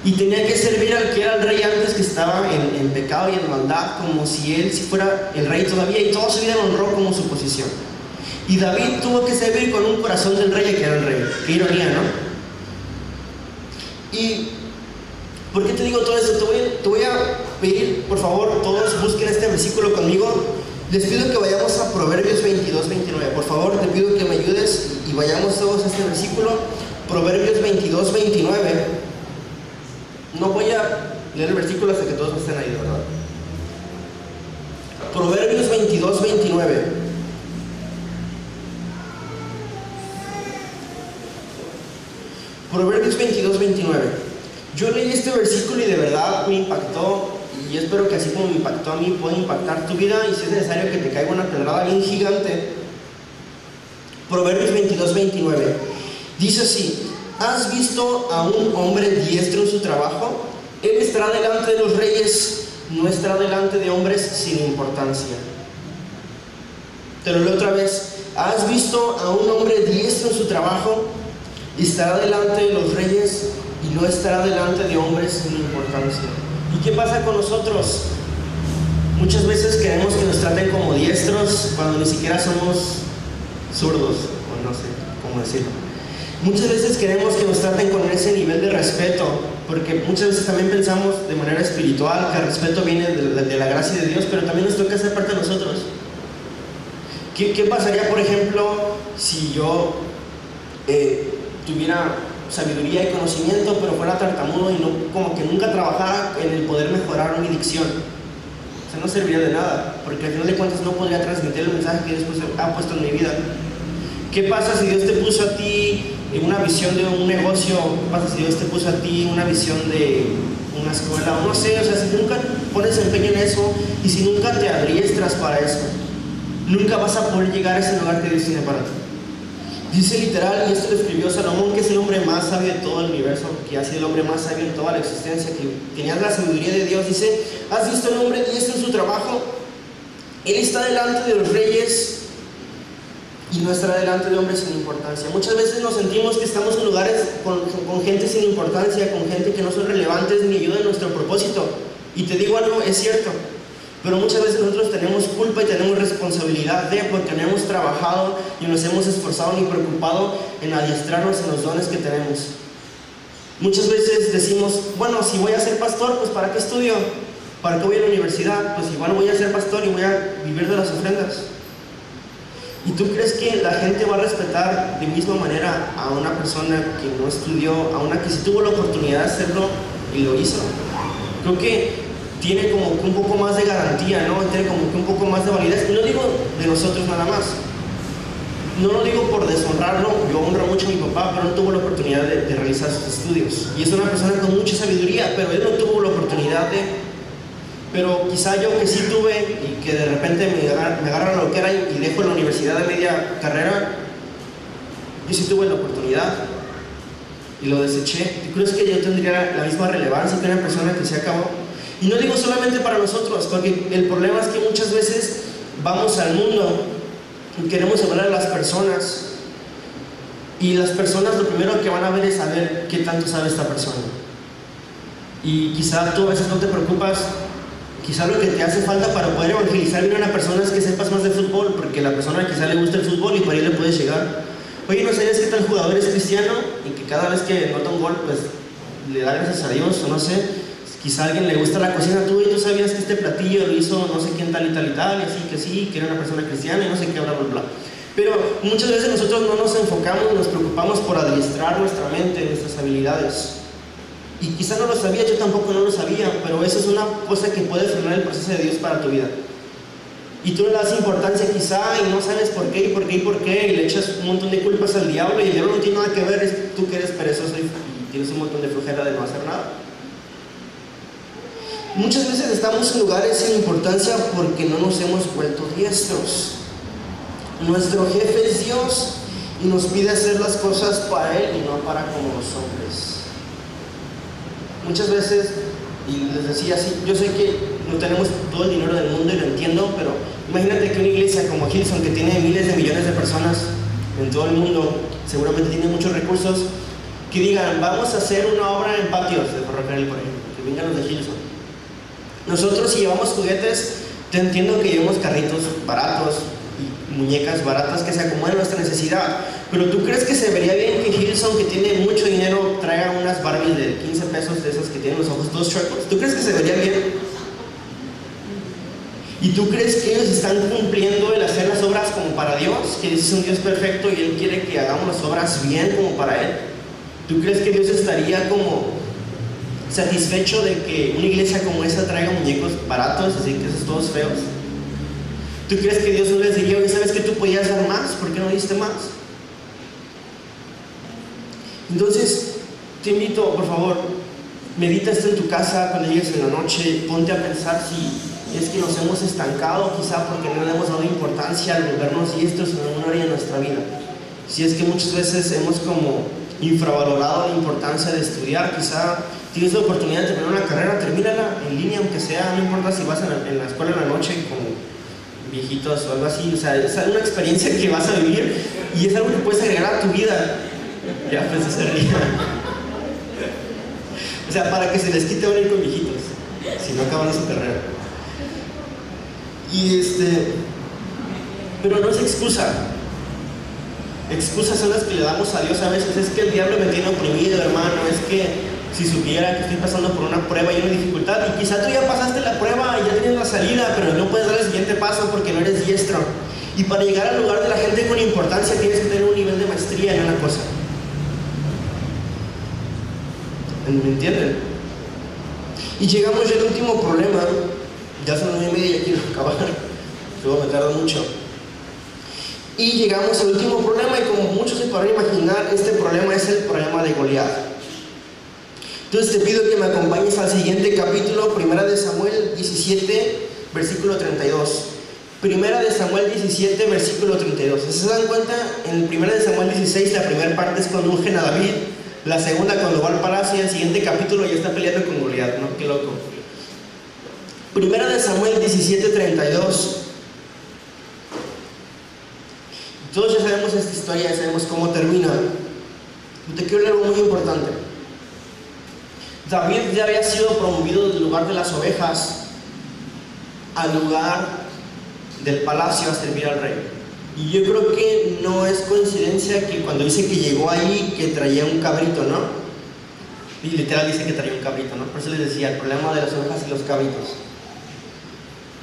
Y tenía que servir al que era el rey antes, que estaba en pecado y en maldad, como si él fuera el rey todavía, y toda su vida lo honró como su posición. Y David tuvo que servir con un corazón del rey, que era el rey. Qué ironía, ¿no? Y ¿por qué te digo todo esto? Te voy a pedir, por favor, todos busquen este versículo conmigo. Les pido que vayamos a Proverbios 22, 29. Por favor, te pido que me ayudes y vayamos todos a este versículo. Proverbios 22, 29. No voy a leer el versículo hasta que todos estén ahí, ¿verdad? Proverbios 22, 29. Proverbios 22, 29. Yo leí este versículo y de verdad me impactó, y espero que así como me impactó a mí pueda impactar tu vida, y si es necesario que te caiga una pedrada bien gigante. Proverbios 22, 29 dice así: ¿has visto a un hombre diestro en su trabajo? Él estará delante de los reyes, no estará delante de hombres sin importancia. Te lo leo otra vez: ¿has visto a un hombre diestro en su trabajo? Estará delante de los reyes y no estará delante de hombres sin importancia. ¿Y qué pasa con nosotros? Muchas veces queremos que nos traten como diestros cuando ni siquiera somos zurdos, o no sé cómo decirlo. Muchas veces queremos que nos traten con ese nivel de respeto, porque muchas veces también pensamos de manera espiritual que el respeto viene de la gracia de Dios, pero también nos toca ser parte de nosotros. ¿Qué pasaría, por ejemplo, si yo tuviera sabiduría y conocimiento, pero fuera tartamudo y no, como que nunca trabajara en el poder mejorar mi dicción? O sea, no serviría de nada, porque al final de cuentas no podría transmitir el mensaje que Dios ha puesto en mi vida. ¿Qué pasa si Dios te puso a ti una visión de un negocio? ¿Qué pasa si Dios te puso a ti una visión de una escuela? O no sé, o sea, si nunca pones empeño en eso y si nunca te arriesgas para eso, nunca vas a poder llegar a ese lugar que Dios tiene para ti. Dice literal, y esto lo escribió Salomón, que es el hombre más sabio de todo el universo, que ha sido el hombre más sabio en toda la existencia, que tenía la sabiduría de Dios. Dice: ¿has visto al hombre diesto en su trabajo? Él está delante de los reyes y no estará delante de hombres sin importancia. Muchas veces nos sentimos que estamos en lugares con gente sin importancia, con gente que no son relevantes ni ayudan a nuestro propósito. Y te digo algo, es cierto, pero muchas veces nosotros tenemos culpa y tenemos responsabilidad porque no hemos trabajado y nos hemos esforzado ni preocupado en adiestrarnos en los dones que tenemos. Muchas veces decimos: bueno, si voy a ser pastor, pues ¿para qué estudio? ¿Para qué voy a la universidad? Pues igual voy a ser pastor y voy a vivir de las ofrendas. ¿Y tú crees que la gente va a respetar de misma manera a una persona que no estudió, a una que sí tuvo la oportunidad de hacerlo y lo hizo? Creo que tiene como que un poco más de garantía, ¿no? Tiene como que un poco más de validez. Y no digo de nosotros nada más. No lo digo por deshonrarlo. Yo honro mucho a mi papá, pero no tuvo la oportunidad de realizar sus estudios. Y es una persona con mucha sabiduría, pero él no tuvo la oportunidad de... Pero quizá yo que sí tuve y que de repente me agarran la loquera y dejo la universidad de media carrera, yo sí tuve la oportunidad y lo deseché. ¿Tú crees que yo tendría la misma relevancia que una persona que se acabó? Y no digo solamente para nosotros, porque el problema es que muchas veces vamos al mundo y queremos hablar a las personas, y las personas lo primero que van a ver es saber qué tanto sabe esta persona. Y quizá tú a veces no te preocupas. Quizá lo que te hace falta para poder evangelizar bien a una persona es que sepas más de fútbol, porque la persona quizá le gusta el fútbol y por ahí le puedes llegar. Oye, ¿no sabías que tal jugador es cristiano y que cada vez que nota un gol, pues le da gracias a Dios? O no sé, quizá a alguien le gusta la cocina, tú sabías que este platillo lo hizo no sé quién tal y tal y tal, y así que sí, que era una persona cristiana y no sé qué, bla, bla, bla. Pero muchas veces nosotros no nos enfocamos, nos preocupamos por adiestrar nuestra mente, nuestras habilidades. Y quizá no lo sabía, yo tampoco no lo sabía, pero eso es una cosa que puede frenar el proceso de Dios para tu vida. Y tú le das importancia quizá y no sabes por qué, y por qué, y por qué, y le echas un montón de culpas al diablo, y el diablo no tiene nada que ver, es tú que eres perezoso y tienes un montón de flojera de no hacer nada. Muchas veces estamos en lugares sin importancia porque no nos hemos vuelto diestros. Nuestro jefe es Dios y nos pide hacer las cosas para Él y no para como los hombres. Muchas veces, y les decía así, yo sé que no tenemos todo el dinero del mundo y lo entiendo, pero imagínate que una iglesia como Hillsong, que tiene miles de millones de personas en todo el mundo, seguramente tiene muchos recursos, que digan: vamos a hacer una obra en patios de ferrocarril, por ejemplo, que vengan los de Hillsong. Nosotros, si llevamos juguetes, te entiendo que llevamos carritos baratos y muñecas baratas que se acomoden a nuestra necesidad, pero ¿tú crees que se vería bien que Hillsong, que tiene mucho dinero, traiga unas Barbies de 15 pesos de esas que tienen los ojos todos chuecos? ¿Tú crees que se vería bien? ¿Y tú crees que ellos están cumpliendo el hacer las obras como para Dios? Que Dios es un Dios perfecto y Él quiere que hagamos las obras bien como para Él. ¿Tú crees que Dios estaría como satisfecho de que una iglesia como esa traiga muñecos baratos, así que esos todos feos? ¿Tú crees que Dios no les diría: oye, ¿sabes que tú podías dar más? ¿Por qué no diste más? Entonces, te invito, por favor, medita esto en tu casa cuando llegues en la noche, ponte a pensar si es que nos hemos estancado, quizá porque no le hemos dado importancia al volvernos diestros en alguna área de nuestra vida. Si es que muchas veces hemos como infravalorado la importancia de estudiar, quizá tienes la oportunidad de terminar una carrera, termínala en línea, aunque sea, no importa si vas en la escuela en la noche con viejitos o algo así, o sea, es una experiencia que vas a vivir y es algo que puedes agregar a tu vida. Ya pues se ríe. O sea, para que se les quite ahora ir con viejitos, si no acaban su carrera. Pero no es excusa. Excusas son las que le damos a Dios a veces. Es que el diablo me tiene oprimido, hermano. Es que si supiera que estoy pasando por una prueba y una dificultad, y quizá tú ya pasaste la prueba y ya tienes la salida, pero no puedes dar el siguiente paso porque no eres diestro. Y para llegar al lugar de la gente con importancia tienes que tener un nivel de maestría en una cosa. ¿Me entienden? Y llegamos ya al último problema. Ya son 9:30 y ya quiero acabar. Luego me tardo mucho. Y llegamos al último problema, y como muchos se podrán imaginar, este problema es el problema de Goliat. Entonces te pido que me acompañes al siguiente capítulo, 1 de Samuel 17, versículo 32. Primera de Samuel 17, versículo 32. Si se dan cuenta, en Primera de Samuel 16, la primera parte es cuando ungen a David, la segunda cuando va al palacio, y el siguiente capítulo ya está peleando con Goliat, ¿no? Qué loco. Primera de Samuel 17, 32. Todos ya sabemos esta historia, ya sabemos cómo termina. Te quiero leer algo muy importante. David ya había sido promovido del lugar de las ovejas al lugar del palacio a servir al rey. Y yo creo que no es coincidencia que cuando dice que llegó ahí, que traía un cabrito, ¿no? Y literal dice que traía un cabrito, ¿no? Por eso les decía, el problema de las ovejas y los cabritos.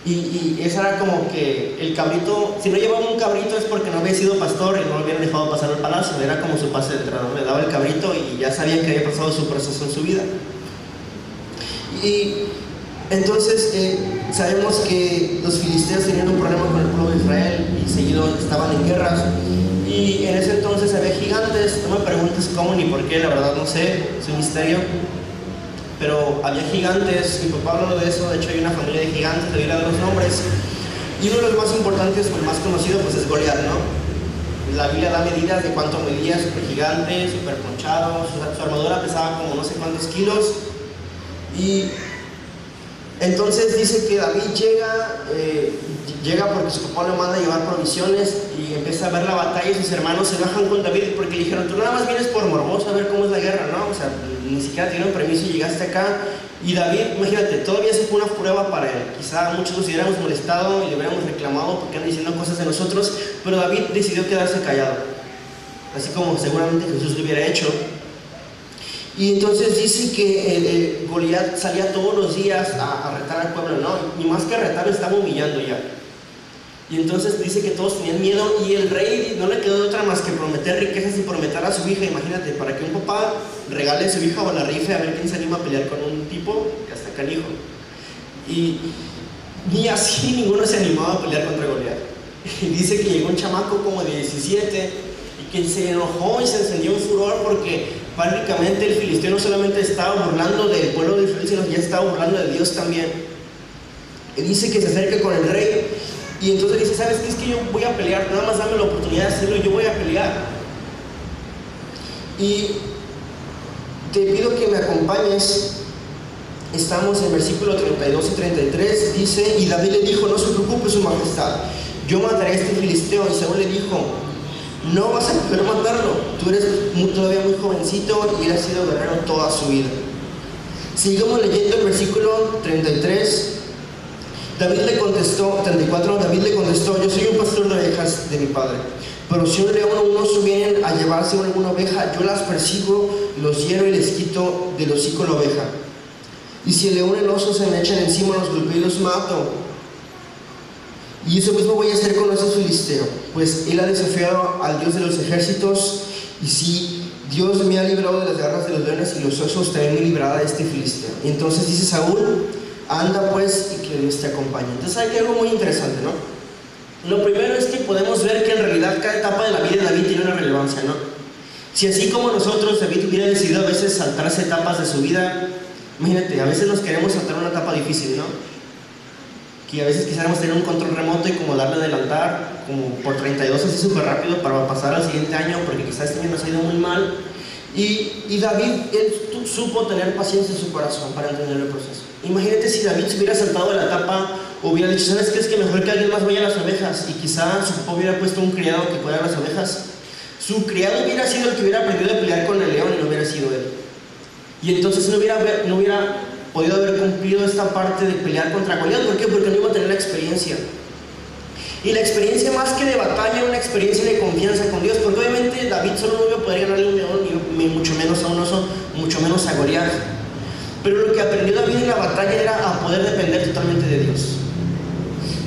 Y esa era como que el cabrito, si no llevaba un cabrito es porque no había sido pastor y no lo habían dejado pasar al palacio, era como su pase de entrada, ¿no? Le daba el cabrito y ya sabían que había pasado su proceso en su vida. Y entonces sabemos que los filisteos tenían un problema con el pueblo de Israel y seguido estaban en guerras. Y en ese entonces había gigantes, no me preguntes cómo ni por qué, la verdad no sé, es un misterio. Pero había gigantes, mi papá habló de eso, de hecho hay una familia de gigantes, le voy a dar los nombres. Y uno de los más importantes, o el más conocido, pues es Goliat, ¿no? La Biblia da medidas de cuánto medía, súper gigante, súper ponchado, su armadura pesaba como no sé cuántos kilos. Y entonces dice que David llega porque su papá le manda a llevar provisiones y empieza a ver la batalla y sus hermanos se bajan con David porque le dijeron, tú nada más vienes por morboso a ver cómo es la guerra, ¿no? O sea, ni siquiera tienen permiso y llegaste acá. Y David, imagínate, todavía se fue una prueba para él. Quizá muchos nos hubiéramos molestado y le hubiéramos reclamado porque andan diciendo cosas de nosotros, pero David decidió quedarse callado, así como seguramente Jesús lo hubiera hecho. Y entonces dice que Goliat salía todos los días a retar al pueblo, ¿no? Y más que retar, lo estaba humillando ya. Y entonces dice que todos tenían miedo y el rey no le quedó de otra más que prometer riquezas y prometer a su hija. Imagínate, para que un papá regale a su hija o la rife a ver quién se anima a pelear con un tipo, que hasta canijo. Y ni así ninguno se animaba a pelear contra Goliat. Y dice que llegó un chamaco como de 17 y que se enojó y se encendió en furor porque prácticamente el filisteo no solamente estaba burlando del pueblo de Israel, sino que ya estaba burlando de Dios también. Y dice que se acerca con el rey y entonces dice, ¿sabes qué? Es que yo voy a pelear, nada más dame la oportunidad de hacerlo, yo voy a pelear. Y te pido que me acompañes. Estamos en versículo 32 y 33, dice, y David le dijo, no se preocupe su majestad, yo mataré a este filisteo. Y Saúl le dijo, no vas a poder matarlo, tú eres todavía muy jovencito y él ha sido guerrero toda su vida. Sigamos leyendo el versículo 33. David le contestó, 34, David le contestó, yo soy un pastor de ovejas de mi padre, pero si un león o un oso vienen a llevarse alguna oveja, yo las persigo, los hiero y les quito del hocico la oveja. Y si el león y el oso se me echan encima, los golpeo y los mato. Y eso mismo voy a hacer con ese filisteo, pues él ha desafiado al Dios de los ejércitos, y si Dios me ha librado de las garras de los leones y los osos, también me librará de este filisteo. Y entonces dice Saúl, anda pues y que Dios te acompañe. Entonces hay algo muy interesante, ¿no? Lo primero es que podemos ver que en realidad cada etapa de la vida de David tiene una relevancia, ¿no? Si así como nosotros, David hubiera decidido a veces saltarse etapas de su vida, imagínate, a veces nos queremos saltar una etapa difícil, ¿no? Que a veces quisiéramos tener un control remoto y como darle a adelantar, como por 32 así súper rápido para pasar al siguiente año, porque quizás este año nos ha ido muy mal. Y David, él supo tener paciencia en su corazón para entender el proceso. Imagínate si David se hubiera saltado de la etapa o hubiera dicho, ¿sabes qué? Es que mejor que alguien más vaya a las ovejas, y quizá su papá hubiera puesto un criado que cuidara las ovejas. Su criado hubiera sido el que hubiera aprendido a pelear con el león y no hubiera sido él. Y entonces no hubiera podido haber cumplido esta parte de pelear contra Goliat. ¿Por qué? Porque no iba a tener la experiencia. Y la experiencia más que de batalla, una experiencia de confianza con Dios, porque obviamente David solo no iba a poder ganarle a un león, ni mucho menos a un oso, mucho menos a Goliat. Pero lo que aprendió David en la batalla era a poder depender totalmente de Dios.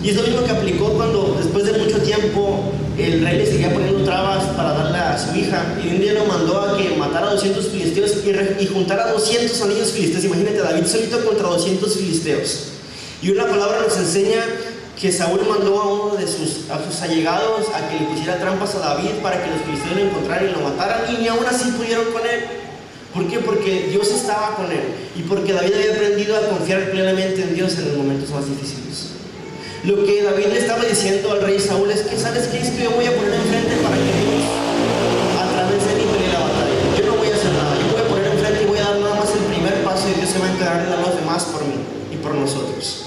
Y es lo mismo que aplicó cuando después de mucho tiempo el rey le seguía poniendo trabas para darle a su hija, y un día lo mandó a que matara a 200 filisteos y juntara a 200 niños filisteos. Imagínate, David solito contra 200 filisteos. Y una palabra nos enseña que Saúl mandó a uno de sus allegados a que le pusiera trampas a David para que los filisteos lo encontraran y lo mataran, y ni aún así pudieron con él. ¿Por qué? Porque Dios estaba con él, y porque David había aprendido a confiar plenamente en Dios en los momentos más difíciles. Lo que David le estaba diciendo al rey Saúl es que, ¿sabes qué? Es que yo voy a poner enfrente para que Dios a través de mí pelee la batalla. Yo no voy a hacer nada, yo voy a poner enfrente y voy a dar nada más el primer paso y Dios se va a encargar de dar los demás por mí y por nosotros.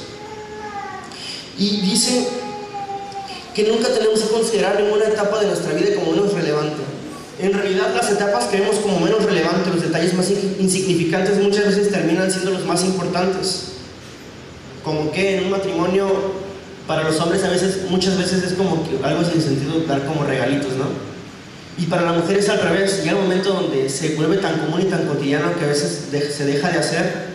Y dice que nunca tenemos que considerar ninguna etapa de nuestra vida como menos relevante. En realidad las etapas que vemos como menos relevantes, los detalles más insignificantes muchas veces terminan siendo los más importantes. Como que en un matrimonio para los hombres muchas veces es como que algo sin sentido dar como regalitos, ¿no? Y para la mujer es al revés, llega un momento donde se vuelve tan común y tan cotidiano que a veces se deja de hacer.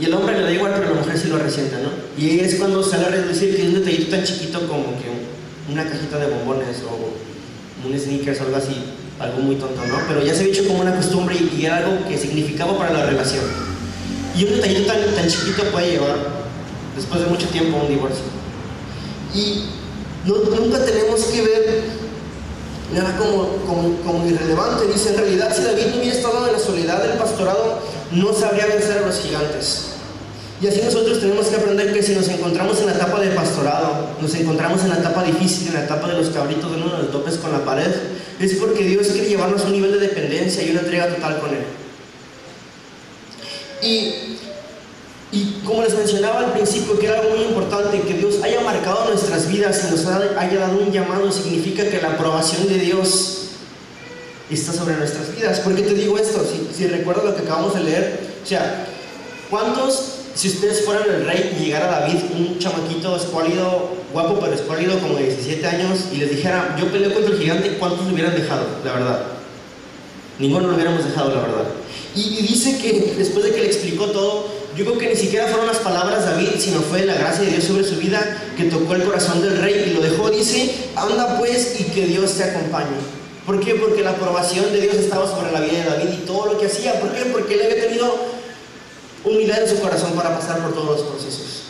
Y el hombre le da igual, pero la mujer sí lo resiente, ¿no? Y es cuando sale a reducir que es un detallito tan chiquito como que una cajita de bombones o un sneakers o algo así, algo muy tonto, ¿no? Pero ya se ha hecho como una costumbre y era algo que significaba para la relación. Y un detallito tan chiquito puede llevar, después de mucho tiempo, a un divorcio. Y nunca tenemos que ver nada como irrelevante. Dice, en realidad, si David no hubiera estado en la soledad del pastorado, no sabría vencer a los gigantes. Y así nosotros tenemos que aprender que si nos encontramos en la etapa de pastorado, nos encontramos en la etapa difícil, en la etapa de los cabritos, de uno de los topes con la pared, es porque Dios quiere llevarnos a un nivel de dependencia y una entrega total con Él. Y como les mencionaba al principio, que era algo muy importante, que Dios haya marcado nuestras vidas y nos haya dado un llamado, significa que la aprobación de Dios está sobre nuestras vidas. ¿Por qué te digo esto? Si recuerdas lo que acabamos de leer, o sea, ¿cuántos, si ustedes fueran el rey y llegara David, un chamaquito escuálido, guapo pero escuálido, como de 17 años, y les dijera, yo peleo contra el gigante, ¿cuántos lo hubieran dejado? La verdad, ninguno lo hubiéramos dejado, la verdad. Y dice que después de que le explicó todo, yo creo que ni siquiera fueron las palabras de David, sino fue la gracia de Dios sobre su vida que tocó el corazón del rey y lo dejó. Dice, anda pues y que Dios te acompañe. ¿Por qué? Porque la aprobación de Dios estaba sobre la vida de David y todo lo que hacía. ¿Por qué? Porque él había tenido humildad en su corazón para pasar por todos los procesos.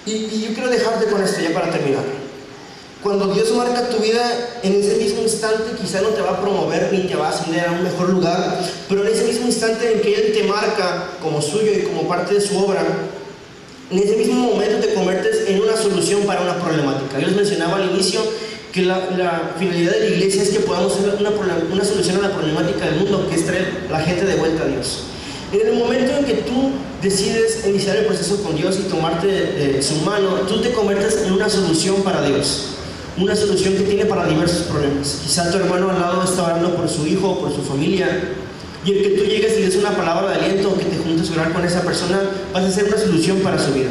Y yo quiero dejarte con esto ya para terminar. Cuando Dios marca tu vida, en ese mismo instante quizá no te va a promover ni te va a ascender a un mejor lugar, pero en ese mismo instante en que Él te marca como suyo y como parte de su obra, en ese mismo momento te conviertes en una solución para una problemática. Yo les mencionaba al inicio que la finalidad de la iglesia es que podamos ser una solución a la problemática del mundo, que es traer la gente de vuelta a Dios. En el momento en que tú decides iniciar el proceso con Dios y tomarte de su mano, tú te conviertes en una solución para Dios. Una solución que tiene para diversos problemas. Quizá tu hermano al lado está orando por su hijo o por su familia, y el que tú llegues y le des una palabra de aliento o que te juntes a orar con esa persona, vas a ser una solución para su vida.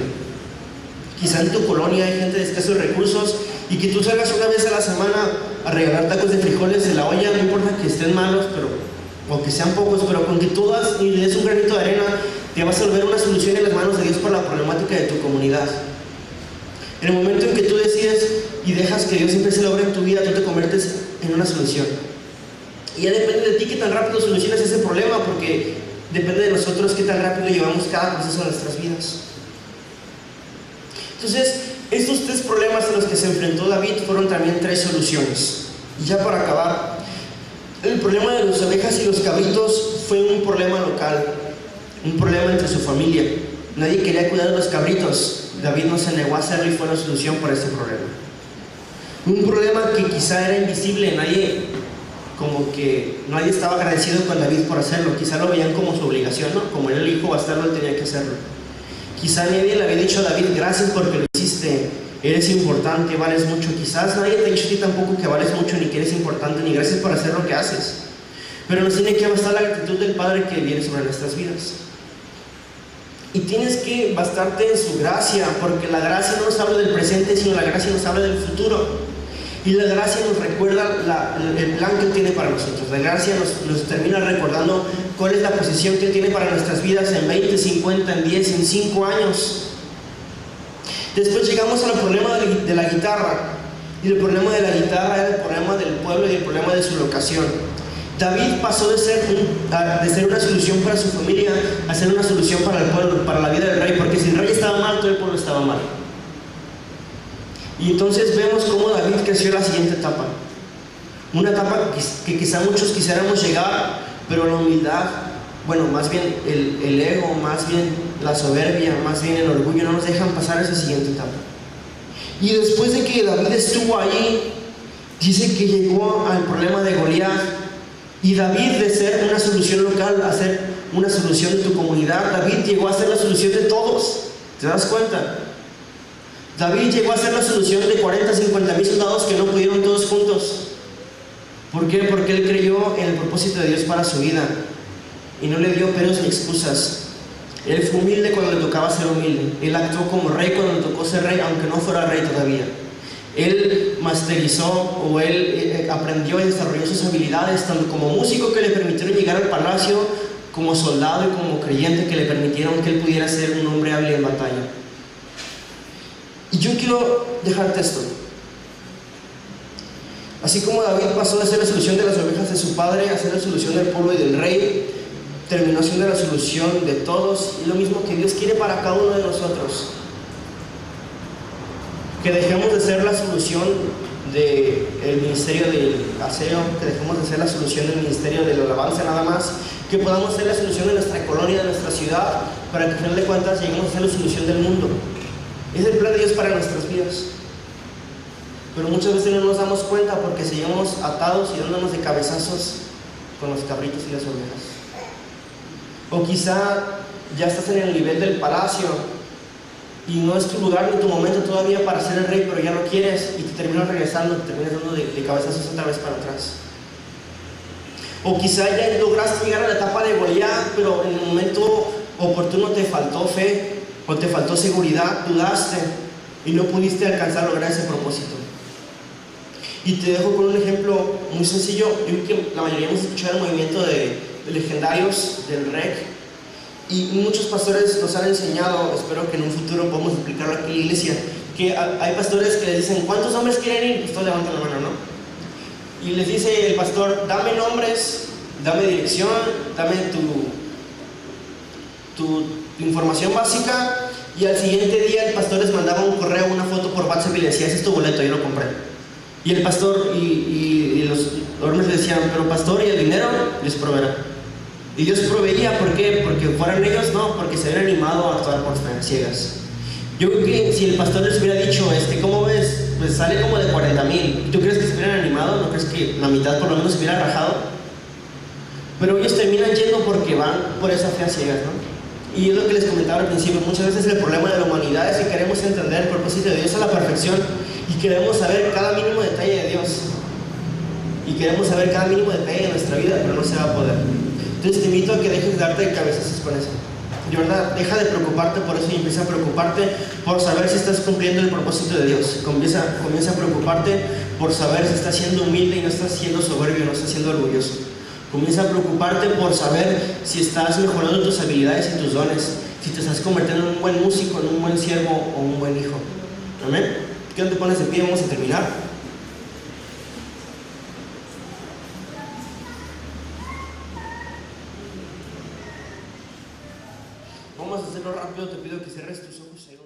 Quizá en tu colonia hay gente de escasos recursos y que tú salgas una vez a la semana a regalar tacos de frijoles de la olla, no importa que estén malos o que sean pocos, pero con que tú das y le des un granito de arena, te vas a volver una solución en las manos de Dios para la problemática de tu comunidad. En el momento en que tú decides y dejas que Dios empiece la obra en tu vida, tú te conviertes en una solución. Y ya depende de ti qué tan rápido solucionas ese problema, porque depende de nosotros qué tan rápido llevamos cada proceso de nuestras vidas. Entonces, estos 3 problemas a los que se enfrentó David fueron también 3 soluciones. Y ya para acabar, el problema de las ovejas y los cabritos fue un problema local, un problema entre su familia. Nadie quería cuidar de los cabritos. David no se negó a hacerlo y fue la solución para ese problema. Un problema que quizá era invisible, nadie estaba agradecido con David por hacerlo, quizá lo veían como su obligación, ¿no? Como era el hijo bastardo, él tenía que hacerlo. Quizá nadie le había dicho a David, gracias porque lo hiciste, eres importante, vales mucho. Quizás nadie te ha dicho a ti tampoco que vales mucho, ni que eres importante, ni gracias por hacer lo que haces. Pero nos tiene que bastar la actitud del Padre que viene sobre nuestras vidas. Y tienes que bastarte en su gracia, porque la gracia no nos habla del presente, sino la gracia nos habla del futuro. Y la gracia nos recuerda el plan que Él tiene para nosotros. La gracia nos termina recordando cuál es la posición que Él tiene para nuestras vidas en 20, 50, en 10, en 5 años. Después llegamos al problema de la guitarra. Y el problema de la guitarra era el problema del pueblo y el problema de su locación. David pasó de ser una solución para su familia a ser una solución para el pueblo, para la vida del rey, porque si el rey estaba mal, todo el pueblo estaba mal. Y entonces vemos cómo David creció la siguiente etapa. Una etapa que quizá muchos quisiéramos llegar, pero la humildad, bueno, más bien el ego, más bien la soberbia, más bien el orgullo, no nos dejan pasar esa siguiente etapa. Y después de que David estuvo ahí, dice que llegó al problema de Goliat. Y David, de ser una solución local a ser una solución de tu comunidad, David llegó a ser la solución de todos. ¿Te das cuenta? David llegó a ser la solución de 40, 50 mil soldados que no pudieron todos juntos. ¿Por qué? Porque él creyó en el propósito de Dios para su vida y no le dio peros ni excusas. Él fue humilde cuando le tocaba ser humilde. Él actuó como rey cuando le tocó ser rey, aunque no fuera rey todavía. Él masterizó o él aprendió y desarrolló sus habilidades, tanto como músico, que le permitieron llegar al palacio, como soldado y como creyente, que le permitieron que él pudiera ser un hombre hábil en batalla. Y yo quiero dejarte esto. Así como David pasó de ser la solución de las ovejas de su padre a ser la solución del pueblo y del rey, terminó siendo la solución de todos, y lo mismo que Dios quiere para cada uno de nosotros. Que dejemos de ser la solución del ministerio del aseo, que dejemos de ser la solución del ministerio de la alabanza nada más, que podamos ser la solución de nuestra colonia, de nuestra ciudad, para que al final de cuentas lleguemos a ser la solución del mundo. Es el plan de Dios para nuestras vidas. Pero muchas veces no nos damos cuenta porque seguimos atados y dándonos de cabezazos con los cabritos y las ovejas. O quizá ya estás en el nivel del palacio y no es tu lugar ni tu momento todavía para ser el rey, pero ya no quieres y te terminas regresando, te terminas dando de cabezazos otra vez para atrás. O quizá ya lograste llegar a la etapa de Goliat, pero en el momento oportuno te faltó fe o te faltó seguridad, dudaste y no pudiste alcanzar a lograr ese propósito. Y te dejo con un ejemplo muy sencillo. Yo creo que la mayoría hemos escuchado el movimiento de legendarios del REC, y muchos pastores nos han enseñado, espero que en un futuro podamos explicarlo aquí en la iglesia, que hay pastores que les dicen: ¿cuántos hombres quieren ir? Pues todos levantan la mano, ¿no? Y les dice el pastor: dame nombres, dame dirección, dame tu información básica. Y al siguiente día el pastor les mandaba un correo, una foto por WhatsApp y le decía: ese es tu boleto, yo lo compré. Y el pastor y los hombres le decían: pero pastor, ¿y el dinero? Dios proveerá. Y Dios proveía. ¿Por qué? Porque fueran ellos, no, porque se habían animado a actuar por ciegas. Yo creo que si el pastor les hubiera dicho: ¿cómo ves? Pues sale como de 40,000. ¿Tú crees que se hubieran animado? ¿No crees que la mitad por lo menos se hubiera rajado? Pero ellos terminan yendo porque van por esa fe a ciegas, ¿no? Y es lo que les comentaba al principio. Muchas veces el problema de la humanidad es que queremos entender el propósito de Dios a la perfección y queremos saber cada mínimo detalle de Dios. Y queremos saber cada mínimo detalle de nuestra vida, pero no se va a poder. Entonces te invito a que dejes de darte de cabezazos con eso. De verdad, deja de preocuparte por eso y empieza a preocuparte por saber si estás cumpliendo el propósito de Dios. Comienza a preocuparte por saber si estás siendo humilde y no estás siendo soberbio, no estás siendo orgulloso. Comienza a preocuparte por saber si estás mejorando tus habilidades y tus dones, si te estás convirtiendo en un buen músico, en un buen siervo o un buen hijo. Amén. ¿Qué no te pones de pie? Vamos a terminar. Vamos a hacerlo rápido. Te pido que cierres tus ojos ahí.